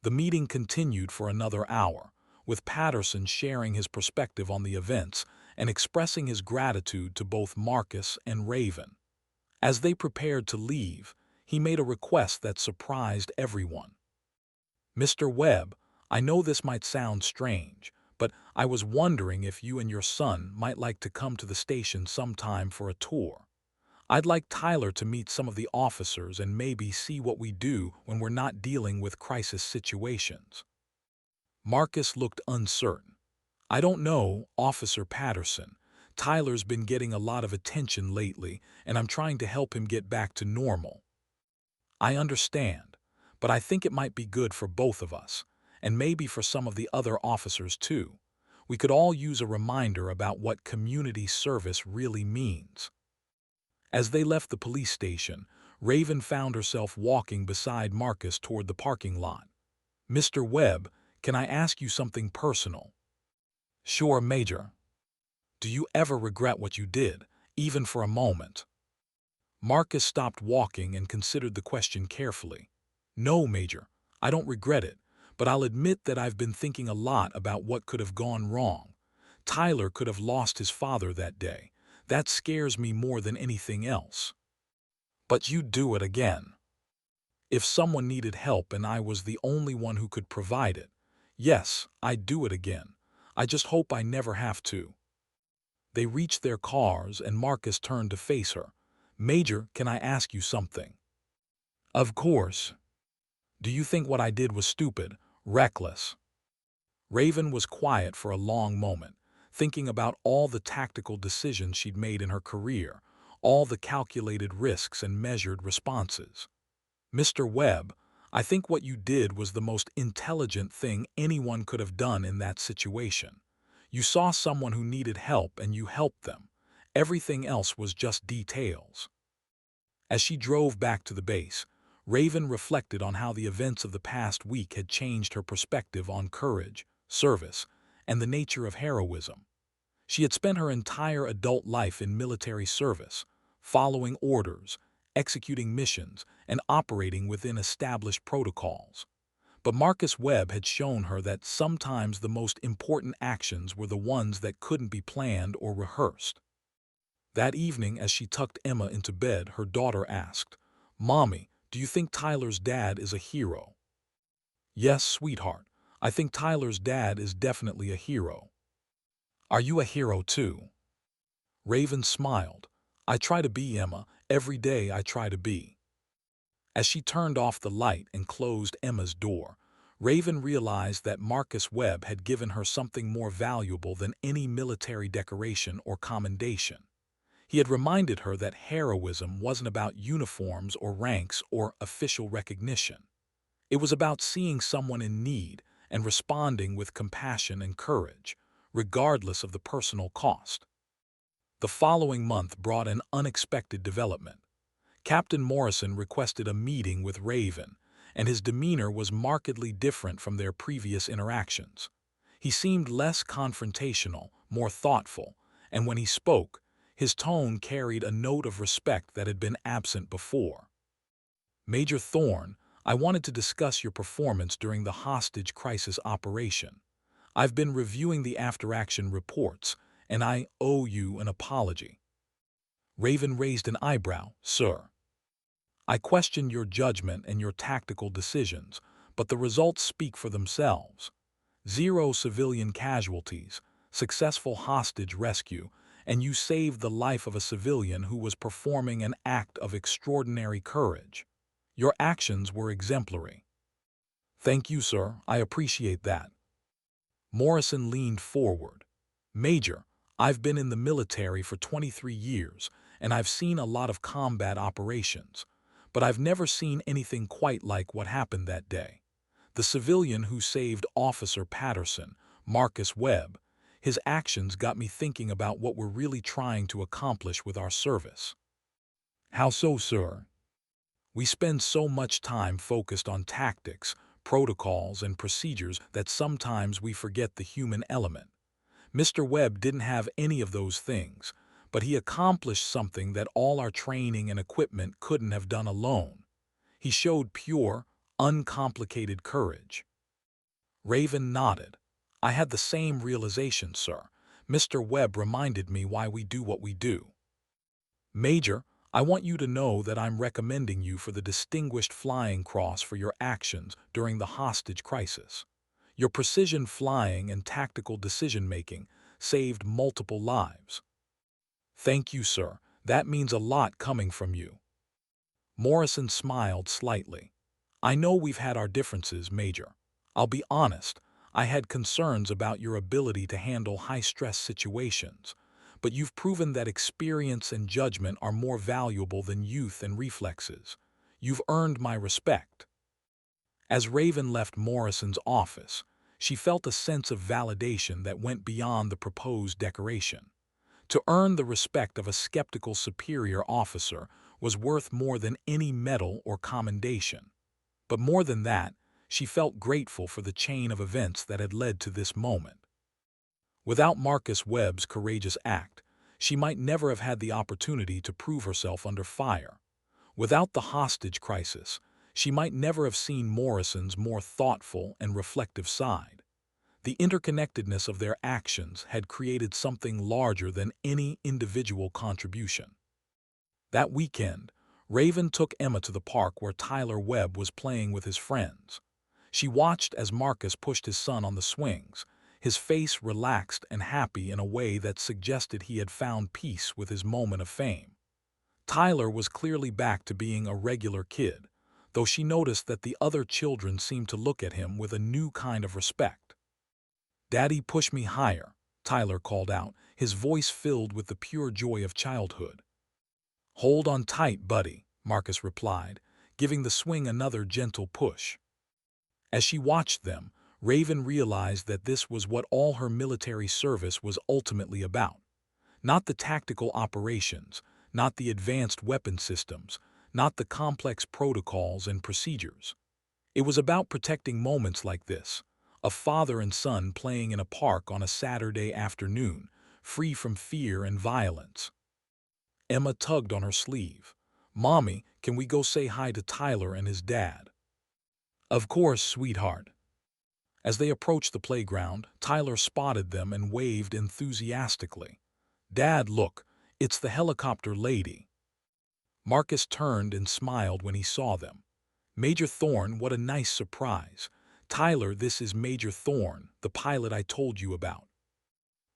The meeting continued for another hour, with Patterson sharing his perspective on the events and expressing his gratitude to both Marcus and Raven. As they prepared to leave, he made a request that surprised everyone. "Mr. Webb, I know this might sound strange, but I was wondering if you and your son might like to come to the station sometime for a tour. I'd like Tyler to meet some of the officers and maybe see what we do when we're not dealing with crisis situations." Marcus looked uncertain. "I don't know, Officer Patterson. Tyler's been getting a lot of attention lately, and I'm trying to help him get back to normal." "I understand, but I think it might be good for both of us, and maybe for some of the other officers too. We could all use a reminder about what community service really means." As they left the police station, Raven found herself walking beside Marcus toward the parking lot. "Mr. Webb, can I ask you something personal?" "Sure, Major." "Do you ever regret what you did, even for a moment?" Marcus stopped walking and considered the question carefully. "No, Major, I don't regret it, but I'll admit that I've been thinking a lot about what could have gone wrong. Tyler could have lost his father that day. That scares me more than anything else." "But you'd do it again." "If someone needed help and I was the only one who could provide it, yes, I'd do it again. I just hope I never have to." They reached their cars and Marcus turned to face her. "Major, can I ask you something?" "Of course." "Do you think what I did was stupid, reckless?" Raven was quiet for a long moment, thinking about all the tactical decisions she'd made in her career, all the calculated risks and measured responses. "Mr. Webb, I think what you did was the most intelligent thing anyone could have done in that situation. You saw someone who needed help and you helped them. Everything else was just details." As she drove back to the base, Raven reflected on how the events of the past week had changed her perspective on courage, service, and the nature of heroism. She had spent her entire adult life in military service, following orders, executing missions, and operating within established protocols. But Marcus Webb had shown her that sometimes the most important actions were the ones that couldn't be planned or rehearsed. That evening, as she tucked Emma into bed, her daughter asked, "Mommy, do you think Tyler's dad is a hero?" "Yes, sweetheart. I think Tyler's dad is definitely a hero." "Are you a hero too?" Raven smiled. "I try to be, Emma. Every day I try to be." As she turned off the light and closed Emma's door, Raven realized that Marcus Webb had given her something more valuable than any military decoration or commendation. He had reminded her that heroism wasn't about uniforms or ranks or official recognition. It was about seeing someone in need and responding with compassion and courage, regardless of the personal cost. The following month brought an unexpected development. Captain Morrison requested a meeting with Raven, and his demeanor was markedly different from their previous interactions. He seemed less confrontational, more thoughtful, and when he spoke, his tone carried a note of respect that had been absent before. "Major Thorne, I wanted to discuss your performance during the hostage crisis operation. I've been reviewing the after-action reports, and I owe you an apology." Raven raised an eyebrow. "Sir, I question your judgment and your tactical decisions, but the results speak for themselves. 0 civilian casualties, successful hostage rescue, and you saved the life of a civilian who was performing an act of extraordinary courage. Your actions were exemplary." "Thank you, sir. I appreciate that." Morrison leaned forward. "Major, I've been in the military for 23 years, and I've seen a lot of combat operations, but I've never seen anything quite like what happened that day. The civilian who saved Officer Patterson, Marcus Webb, his actions got me thinking about what we're really trying to accomplish with our service. How so, sir? We spend so much time focused on tactics, protocols, and procedures that sometimes we forget the human element. Mr. Webb didn't have any of those things, but he accomplished something that all our training and equipment couldn't have done alone. He showed pure, uncomplicated courage. Raven nodded. I had the same realization, sir. Mr. Webb reminded me why we do what we do. Major, I want you to know that I'm recommending you for the Distinguished Flying Cross for your actions during the hostage crisis. Your precision flying and tactical decision-making saved multiple lives. Thank you, sir. That means a lot coming from you. Morrison smiled slightly. I know we've had our differences, Major. I'll be honest, I had concerns about your ability to handle high-stress situations, but you've proven that experience and judgment are more valuable than youth and reflexes. You've earned my respect. As Raven left Morrison's office, she felt a sense of validation that went beyond the proposed decoration. To earn the respect of a skeptical superior officer was worth more than any medal or commendation. But more than that, she felt grateful for the chain of events that had led to this moment. Without Marcus Webb's courageous act, she might never have had the opportunity to prove herself under fire. Without the hostage crisis, she might never have seen Morrison's more thoughtful and reflective side. The interconnectedness of their actions had created something larger than any individual contribution. That weekend, Raven took Emma to the park where Tyler Webb was playing with his friends. She watched as Marcus pushed his son on the swings, his face relaxed and happy in a way that suggested he had found peace with his moment of fame. Tyler was clearly back to being a regular kid, though she noticed that the other children seemed to look at him with a new kind of respect. "Daddy, push me higher," Tyler called out, his voice filled with the pure joy of childhood. "Hold on tight, buddy," Marcus replied, giving the swing another gentle push. As she watched them, Raven realized that this was what all her military service was ultimately about. Not the tactical operations, not the advanced weapon systems, not the complex protocols and procedures. It was about protecting moments like this, a father and son playing in a park on a Saturday afternoon, free from fear and violence. Emma tugged on her sleeve. "Mommy, can we go say hi to Tyler and his dad?" "Of course, sweetheart." As they approached the playground, Tyler spotted them and waved enthusiastically. "Dad, look, it's the helicopter lady." Marcus turned and smiled when he saw them. "Major Thorne, what a nice surprise. Tyler, this is Major Thorne, the pilot I told you about."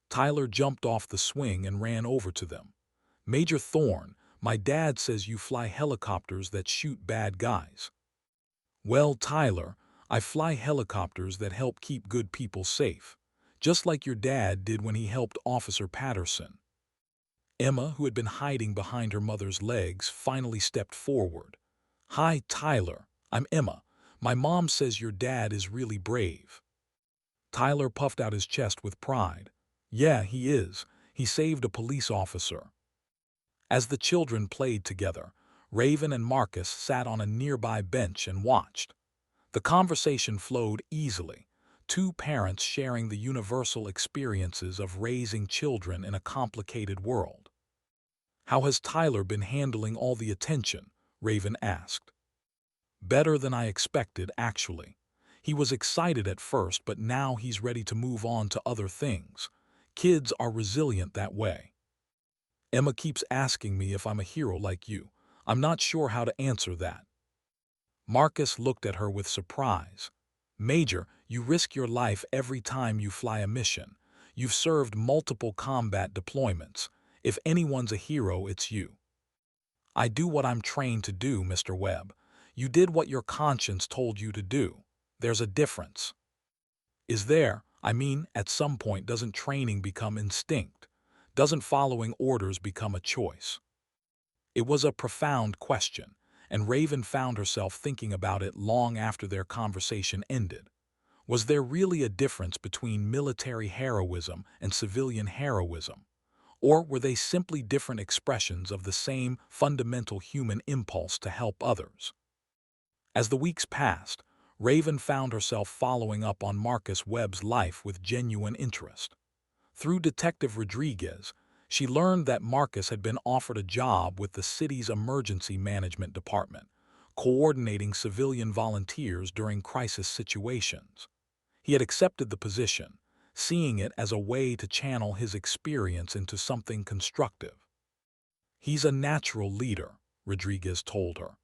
Tyler jumped off the swing and ran over to them. "Major Thorne, my dad says you fly helicopters that shoot bad guys." "Well, Tyler, I fly helicopters that help keep good people safe, just like your dad did when he helped Officer Patterson." Emma, who had been hiding behind her mother's legs, finally stepped forward. "Hi, Tyler. I'm Emma. My mom says your dad is really brave." Tyler puffed out his chest with pride. "Yeah, he is. He saved a police officer." As the children played together, Raven and Marcus sat on a nearby bench and watched. The conversation flowed easily, two parents sharing the universal experiences of raising children in a complicated world. "How has Tyler been handling all the attention?" Raven asked. "Better than I expected, actually. He was excited at first, but now he's ready to move on to other things. Kids are resilient that way." "Emma keeps asking me if I'm a hero like you. I'm not sure how to answer that." Marcus looked at her with surprise. "Major, you risk your life every time you fly a mission. You've served multiple combat deployments. If anyone's a hero, it's you." "I do what I'm trained to do, Mr. Webb. You did what your conscience told you to do. There's a difference." "Is there? I mean, at some point doesn't training become instinct? Doesn't following orders become a choice? It was a profound question, and Raven found herself thinking about it long after their conversation ended. Was there really a difference between military heroism and civilian heroism? Or were they simply different expressions of the same fundamental human impulse to help others? As the weeks passed, Raven found herself following up on Marcus Webb's life with genuine interest. Through Detective Rodriguez, she learned that Marcus had been offered a job with the city's emergency management department, coordinating civilian volunteers during crisis situations. He had accepted the position, seeing it as a way to channel his experience into something constructive. He's a natural leader, Rodriguez told her.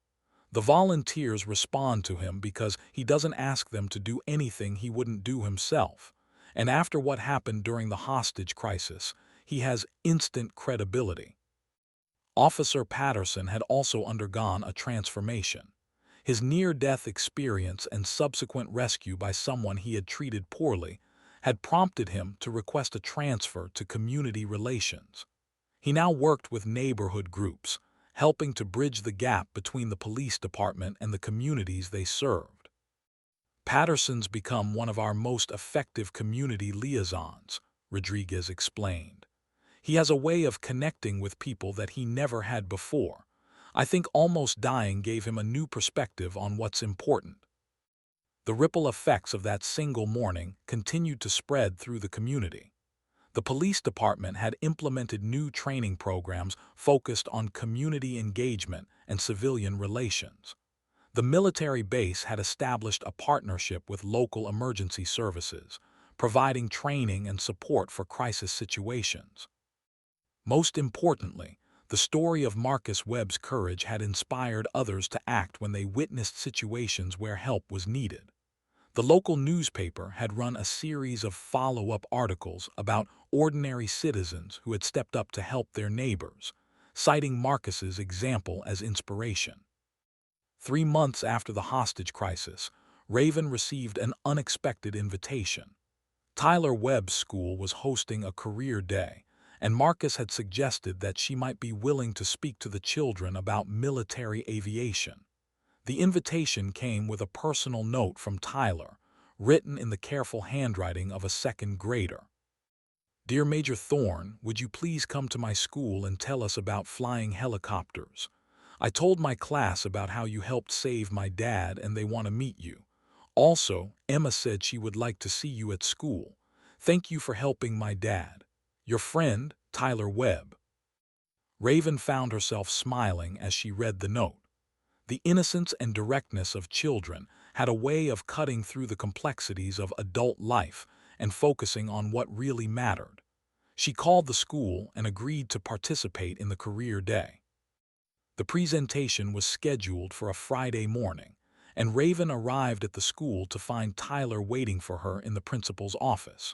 The volunteers respond to him because he doesn't ask them to do anything he wouldn't do himself. And after what happened during the hostage crisis, he has instant credibility. Officer Patterson had also undergone a transformation. His near-death experience and subsequent rescue by someone he had treated poorly had prompted him to request a transfer to community relations. He now worked with neighborhood groups, helping to bridge the gap between the police department and the communities they served. Patterson's become one of our most effective community liaisons, Rodriguez explained. He has a way of connecting with people that he never had before. I think almost dying gave him a new perspective on what's important. The ripple effects of that single morning continued to spread through the community. The police department had implemented new training programs focused on community engagement and civilian relations. The military base had established a partnership with local emergency services, providing training and support for crisis situations. Most importantly, the story of Marcus Webb's courage had inspired others to act when they witnessed situations where help was needed. The local newspaper had run a series of follow-up articles about ordinary citizens who had stepped up to help their neighbors, citing Marcus's example as inspiration. 3 months after the hostage crisis, Raven received an unexpected invitation. Tyler Webb's school was hosting a career day, and Marcus had suggested that she might be willing to speak to the children about military aviation. The invitation came with a personal note from Tyler, written in the careful handwriting of a second grader. Dear Major Thorne, would you please come to my school and tell us about flying helicopters? I told my class about how you helped save my dad and they want to meet you. Also, Emma said she would like to see you at school. Thank you for helping my dad. Your friend, Tyler Webb. Raven found herself smiling as she read the note. The innocence and directness of children had a way of cutting through the complexities of adult life and focusing on what really mattered. She called the school and agreed to participate in the career day. The presentation was scheduled for a Friday morning, and Raven arrived at the school to find Tyler waiting for her in the principal's office.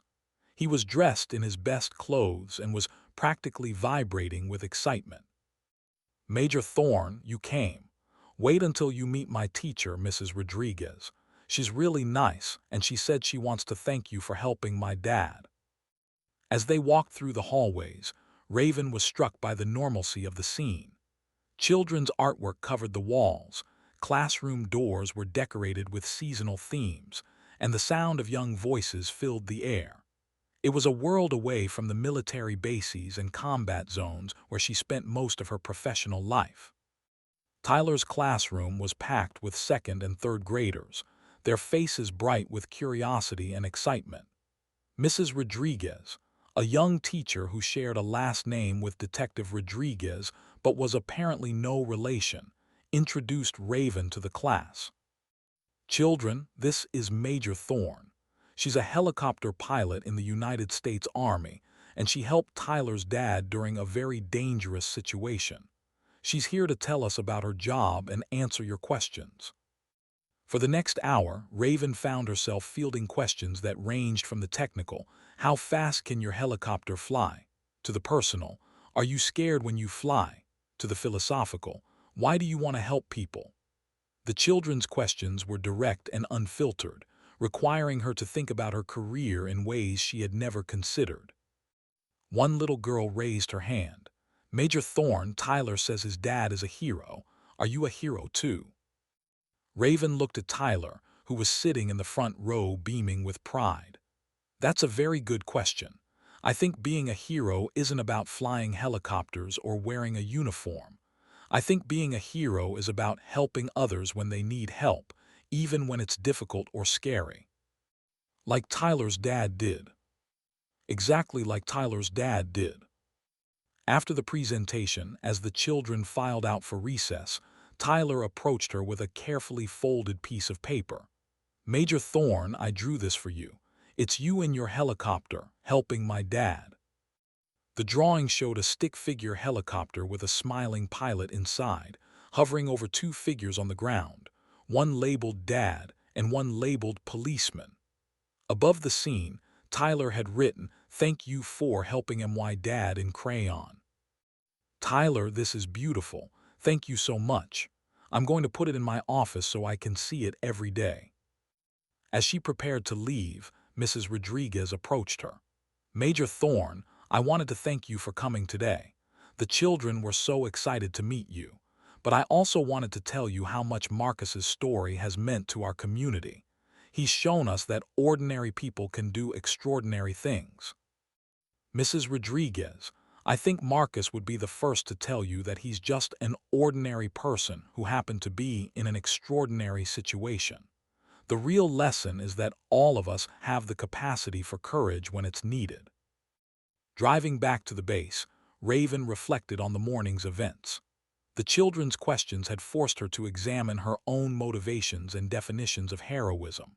He was dressed in his best clothes and was practically vibrating with excitement. Major Thorne, you came. Wait until you meet my teacher, Mrs. Rodriguez. She's really nice, and she said she wants to thank you for helping my dad. As they walked through the hallways, Raven was struck by the normalcy of the scene. Children's artwork covered the walls, classroom doors were decorated with seasonal themes, and the sound of young voices filled the air. It was a world away from the military bases and combat zones where she spent most of her professional life. Tyler's classroom was packed with second and third graders, their faces bright with curiosity and excitement. Mrs. Rodriguez, a young teacher who shared a last name with Detective Rodriguez but was apparently no relation, introduced Raven to the class. Children, this is Major Thorne. She's a helicopter pilot in the United States Army, and she helped Tyler's dad during a very dangerous situation. She's here to tell us about her job and answer your questions. For the next hour, Raven found herself fielding questions that ranged from the technical, how fast can your helicopter fly, to the personal, are you scared when you fly, to the philosophical, why do you want to help people? The children's questions were direct and unfiltered, requiring her to think about her career in ways she had never considered. One little girl raised her hand. Major Thorne, Tyler says his dad is a hero. Are you a hero too? Raven looked at Tyler, who was sitting in the front row beaming with pride. That's a very good question. I think being a hero isn't about flying helicopters or wearing a uniform. I think being a hero is about helping others when they need help, even when it's difficult or scary. Like Tyler's dad did. Exactly like Tyler's dad did. After the presentation, as the children filed out for recess, Tyler approached her with a carefully folded piece of paper. Major Thorne, I drew this for you. It's you in your helicopter, helping my dad. The drawing showed a stick-figure helicopter with a smiling pilot inside, hovering over two figures on the ground, one labeled Dad and one labeled Policeman. Above the scene, Tyler had written, "Thank you for helping my dad" in crayon. Tyler, this is beautiful. Thank you so much. I'm going to put it in my office so I can see it every day. As she prepared to leave, Mrs. Rodriguez approached her. Major Thorne, I wanted to thank you for coming today. The children were so excited to meet you. But I also wanted to tell you how much Marcus's story has meant to our community. He's shown us that ordinary people can do extraordinary things. Mrs. Rodriguez, I think Marcus would be the first to tell you that he's just an ordinary person who happened to be in an extraordinary situation. The real lesson is that all of us have the capacity for courage when it's needed. Driving back to the base, Raven reflected on the morning's events. The children's questions had forced her to examine her own motivations and definitions of heroism.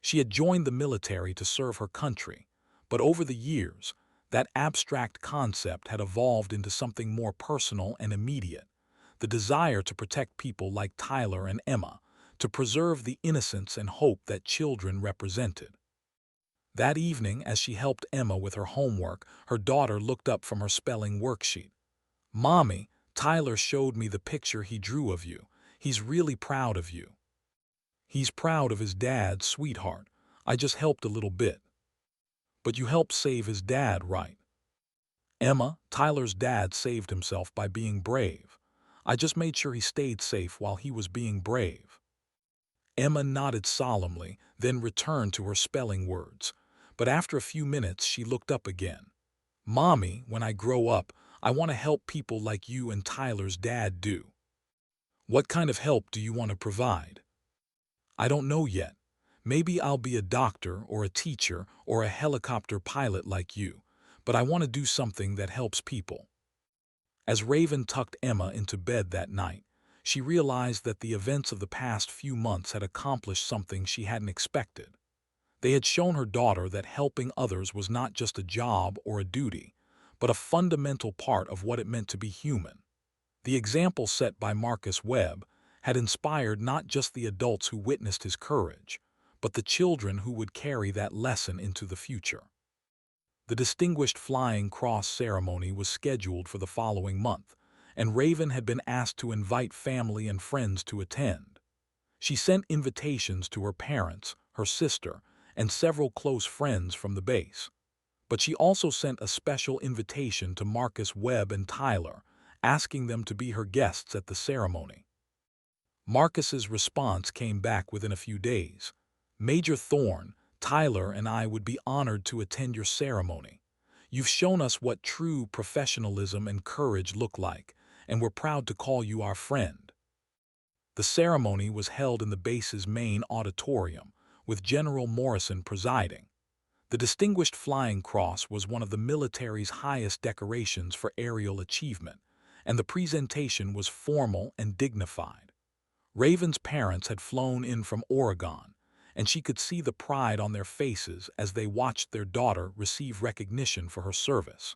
She had joined the military to serve her country, but over the years, that abstract concept had evolved into something more personal and immediate: the desire to protect people like Tyler and Emma, to preserve the innocence and hope that children represented. That evening, as she helped Emma with her homework, her daughter looked up from her spelling worksheet. "Mommy, Tyler showed me the picture he drew of you. He's really proud of you." "He's proud of his dad, sweetheart. I just helped a little bit." "But you helped save his dad, right?" "Emma, Tyler's dad saved himself by being brave. I just made sure he stayed safe while he was being brave." Emma nodded solemnly, then returned to her spelling words. But after a few minutes, she looked up again. "Mommy, when I grow up, I want to help people like you and Tyler's dad do." "What kind of help do you want to provide?" "I don't know yet. Maybe I'll be a doctor or a teacher or a helicopter pilot like you, but I want to do something that helps people." As Raven tucked Emma into bed that night, she realized that the events of the past few months had accomplished something she hadn't expected. They had shown her daughter that helping others was not just a job or a duty, but a fundamental part of what it meant to be human. The example set by Marcus Webb had inspired not just the adults who witnessed his courage, but the children who would carry that lesson into the future. The Distinguished Flying Cross ceremony was scheduled for the following month, and Raven had been asked to invite family and friends to attend. She sent invitations to her parents, her sister, and several close friends from the base. But she also sent a special invitation to Marcus Webb and Tyler, asking them to be her guests at the ceremony. Marcus's response came back within a few days. "Major Thorne, Tyler and I would be honored to attend your ceremony. You've shown us what true professionalism and courage look like, and we're proud to call you our friend." The ceremony was held in the base's main auditorium, with General Morrison presiding. The Distinguished Flying Cross was one of the military's highest decorations for aerial achievement, and the presentation was formal and dignified. Raven's parents had flown in from Oregon, and she could see the pride on their faces as they watched their daughter receive recognition for her service.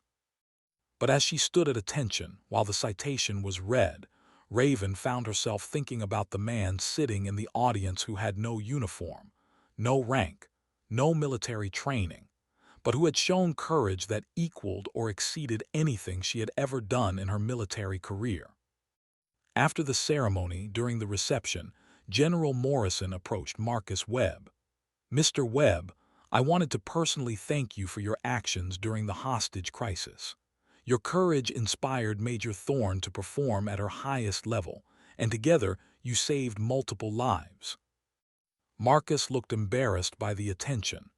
But as she stood at attention while the citation was read, Raven found herself thinking about the man sitting in the audience who had no uniform, no rank, no military training, but who had shown courage that equaled or exceeded anything she had ever done in her military career. After the ceremony, during the reception, General Morrison approached Marcus Webb. "Mr. Webb, I wanted to personally thank you for your actions during the hostage crisis. Your courage inspired Major Thorne to perform at her highest level, and together you saved multiple lives. Marcus looked embarrassed by the attention.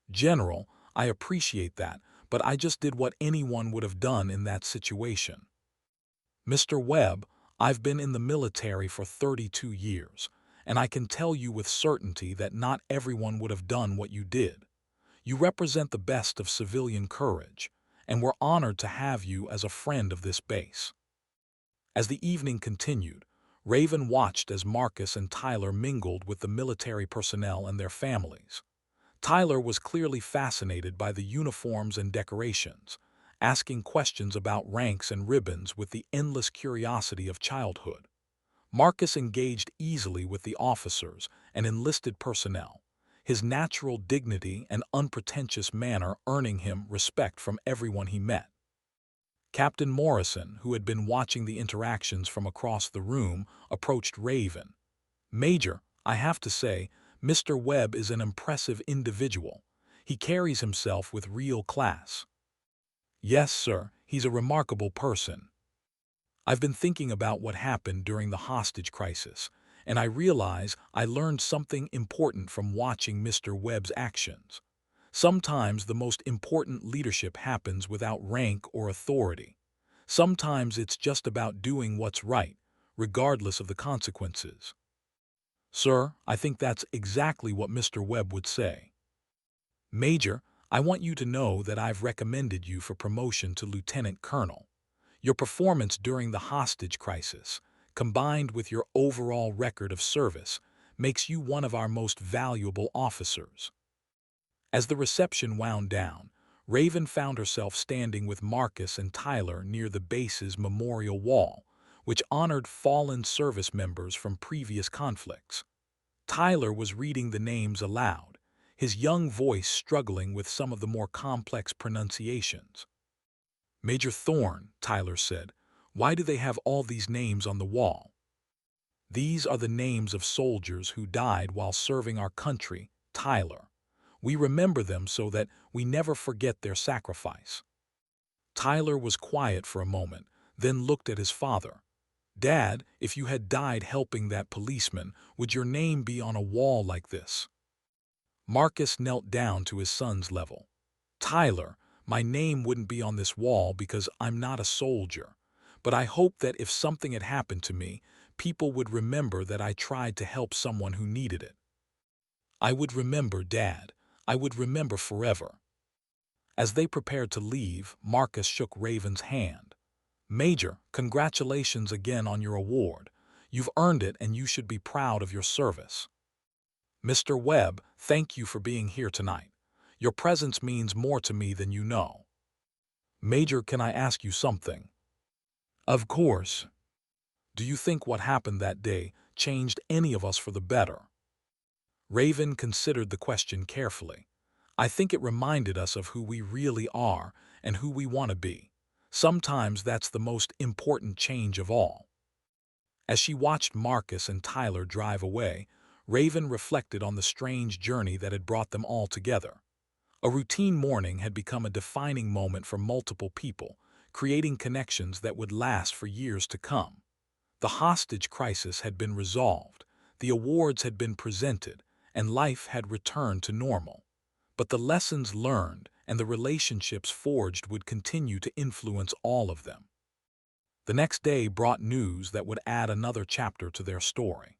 General, I appreciate that, but I just did what anyone would have done in that situation. Mr. Webb, I've been in the military for 32 years, and I can tell you with certainty that not everyone would have done what you did. You represent the best of civilian courage, and we're honored to have you as a friend of this base. As the evening continued, Raven watched as Marcus and Tyler mingled with the military personnel and their families. Tyler was clearly fascinated by the uniforms and decorations, asking questions about ranks and ribbons with the endless curiosity of childhood. Marcus engaged easily with the officers and enlisted personnel, his natural dignity and unpretentious manner earning him respect from everyone he met. Captain Morrison, who had been watching the interactions from across the room, approached Raven. "Major, I have to say, Mr. Webb is an impressive individual. He carries himself with real class." "Yes, sir, he's a remarkable person. I've been thinking about what happened during the hostage crisis, and I realize I learned something important from watching Mr. Webb's actions. Sometimes the most important leadership happens without rank or authority. Sometimes it's just about doing what's right, regardless of the consequences." "Sir, I think that's exactly what Mr. Webb would say." "Major, I want you to know that I've recommended you for promotion to Lieutenant Colonel. Your performance during the hostage crisis, combined with your overall record of service, makes you one of our most valuable officers." As the reception wound down, Raven found herself standing with Marcus and Tyler near the base's memorial wall, which honored fallen service members from previous conflicts. Tyler was reading the names aloud, his young voice struggling with some of the more complex pronunciations. "Major Thorne," Tyler said, "why do they have all these names on the wall?" "These are the names of soldiers who died while serving our country, Tyler. We remember them so that we never forget their sacrifice." Tyler was quiet for a moment, then looked at his father. "Dad, if you had died helping that policeman, would your name be on a wall like this?" Marcus knelt down to his son's level. "Tyler, my name wouldn't be on this wall because I'm not a soldier. But I hope that if something had happened to me, people would remember that I tried to help someone who needed it." "I would remember, Dad. I would remember forever." As they prepared to leave, Marcus shook Raven's hand. "Major, congratulations again on your award. You've earned it and you should be proud of your service." "Mr. Webb, thank you for being here tonight. Your presence means more to me than you know." "Major, can I ask you something?" "Of course." "Do you think what happened that day changed any of us for the better?" Raven considered the question carefully. "I think it reminded us of who we really are and who we want to be. Sometimes that's the most important change of all." As she watched Marcus and Tyler drive away, Raven reflected on the strange journey that had brought them all together. A routine morning had become a defining moment for multiple people, creating connections that would last for years to come. The hostage crisis had been resolved, the awards had been presented, and life had returned to normal. But the lessons learned and the relationships forged would continue to influence all of them. The next day brought news that would add another chapter to their story.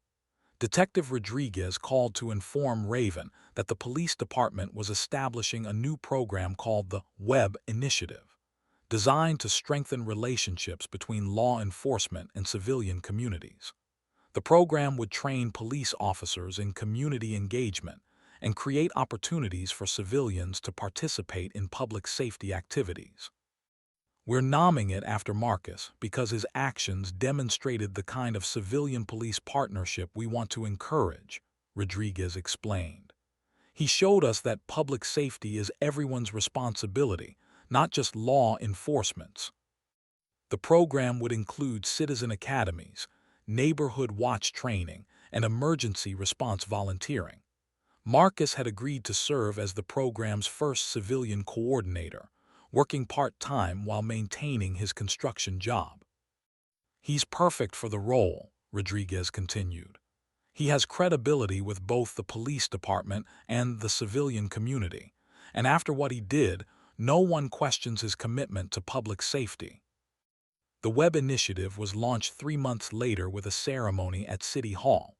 Detective Rodriguez called to inform Raven that the police department was establishing a new program called the Webb Initiative, designed to strengthen relationships between law enforcement and civilian communities. The program would train police officers in community engagement and create opportunities for civilians to participate in public safety activities. "We're naming it after Marcus because his actions demonstrated the kind of civilian-police partnership we want to encourage," Rodriguez explained. "He showed us that public safety is everyone's responsibility, not just law enforcement's." The program would include citizen academies, neighborhood watch training, and emergency response volunteering. Marcus had agreed to serve as the program's first civilian coordinator, working part-time while maintaining his construction job. "He's perfect for the role," Rodriguez continued. "He has credibility with both the police department and the civilian community, and after what he did, no one questions his commitment to public safety." The Webb Initiative was launched 3 months later with a ceremony at City Hall.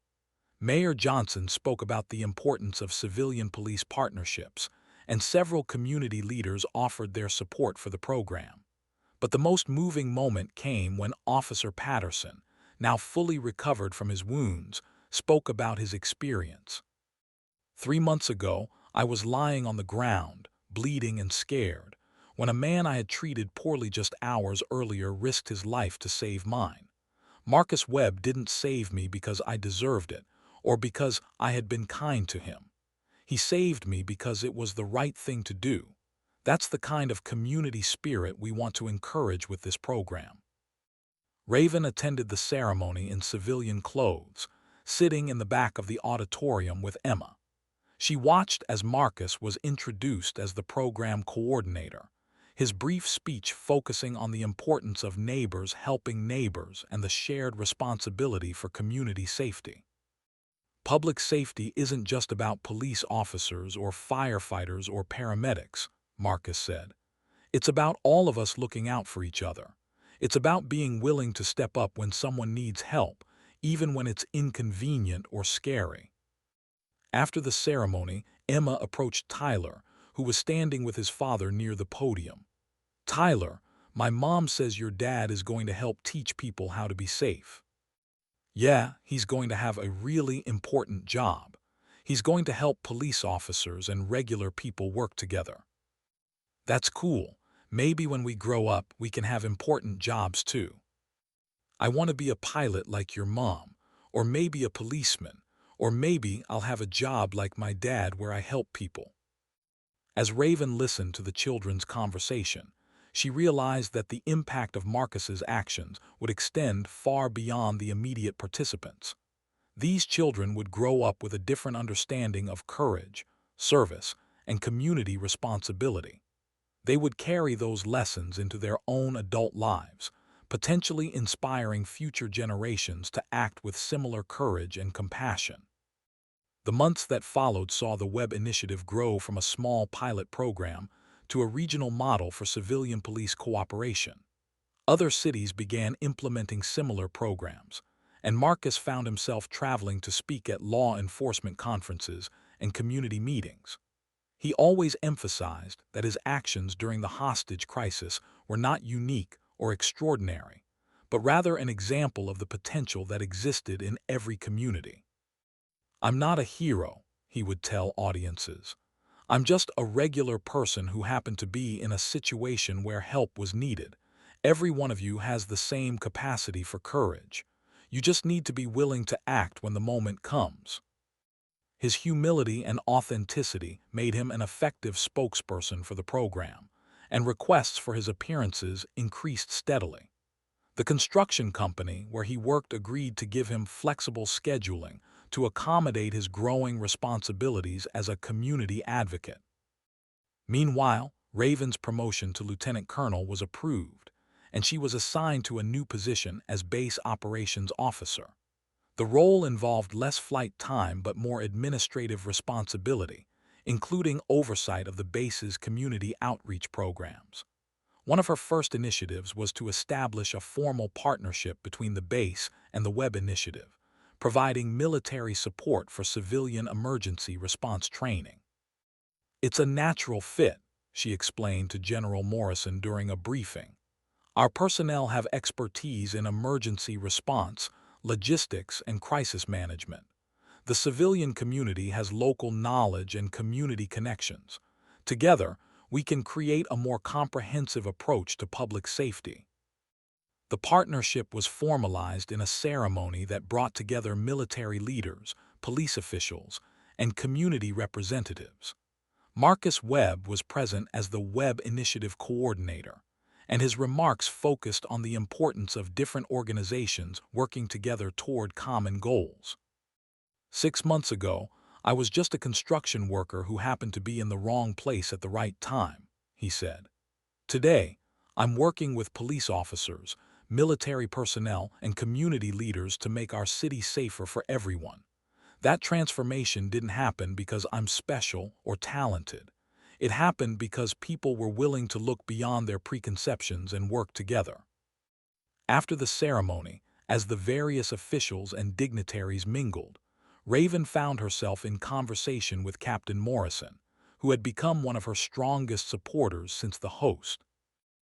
Mayor Johnson spoke about the importance of civilian-police partnerships, and several community leaders offered their support for the program. But the most moving moment came when Officer Patterson, now fully recovered from his wounds, spoke about his experience. "3 months ago, I was lying on the ground, bleeding and scared, when a man I had treated poorly just hours earlier risked his life to save mine. Marcus Webb didn't save me because I deserved it, or because I had been kind to him. He saved me because it was the right thing to do. That's the kind of community spirit we want to encourage with this program." Raven attended the ceremony in civilian clothes, sitting in the back of the auditorium with Emma. She watched as Marcus was introduced as the program coordinator, his brief speech focusing on the importance of neighbors helping neighbors and the shared responsibility for community safety. "Public safety isn't just about police officers or firefighters or paramedics," Marcus said. "It's about all of us looking out for each other. It's about being willing to step up when someone needs help, even when it's inconvenient or scary." After the ceremony, Emma approached Tyler, who was standing with his father near the podium. "Tyler, my mom says your dad is going to help teach people how to be safe." "Yeah, he's going to have a really important job. He's going to help police officers and regular people work together." "That's cool. Maybe when we grow up, we can have important jobs too. I want to be a pilot like your mom, or maybe a policeman, or maybe I'll have a job like my dad where I help people." As Raven listened to the children's conversation, she realized that the impact of Marcus's actions would extend far beyond the immediate participants. These children would grow up with a different understanding of courage, service, and community responsibility. They would carry those lessons into their own adult lives, potentially inspiring future generations to act with similar courage and compassion. The months that followed saw the Webb Initiative grow from a small pilot program to a regional model for civilian police cooperation. Other cities began implementing similar programs, and Marcus found himself traveling to speak at law enforcement conferences and community meetings. He always emphasized that his actions during the hostage crisis were not unique or extraordinary, but rather an example of the potential that existed in every community. "I'm not a hero," he would tell audiences. "I'm just a regular person who happened to be in a situation where help was needed. Every one of you has the same capacity for courage. You just need to be willing to act when the moment comes." His humility and authenticity made him an effective spokesperson for the program, and requests for his appearances increased steadily. The construction company where he worked agreed to give him flexible scheduling to accommodate his growing responsibilities as a community advocate. Meanwhile, Raven's promotion to lieutenant colonel was approved, and she was assigned to a new position as base operations officer. The role involved less flight time but more administrative responsibility, including oversight of the base's community outreach programs. One of her first initiatives was to establish a formal partnership between the base and the Webb Initiative, providing military support for civilian emergency response training. "It's a natural fit," she explained to General Morrison during a briefing. "Our personnel have expertise in emergency response, logistics, and crisis management. The civilian community has local knowledge and community connections. Together, we can create a more comprehensive approach to public safety." The partnership was formalized in a ceremony that brought together military leaders, police officials, and community representatives. Marcus Webb was present as the Webb Initiative coordinator, and his remarks focused on the importance of different organizations working together toward common goals. "6 months ago, I was just a construction worker who happened to be in the wrong place at the right time, he said. Today, I'm working with police officers, military personnel, and community leaders to make our city safer for everyone. That transformation didn't happen because I'm special or talented. It happened because people were willing to look beyond their preconceptions and work together. After the ceremony, as the various officials and dignitaries mingled, Raven found herself in conversation with Captain Morrison, who had become one of her strongest supporters since the host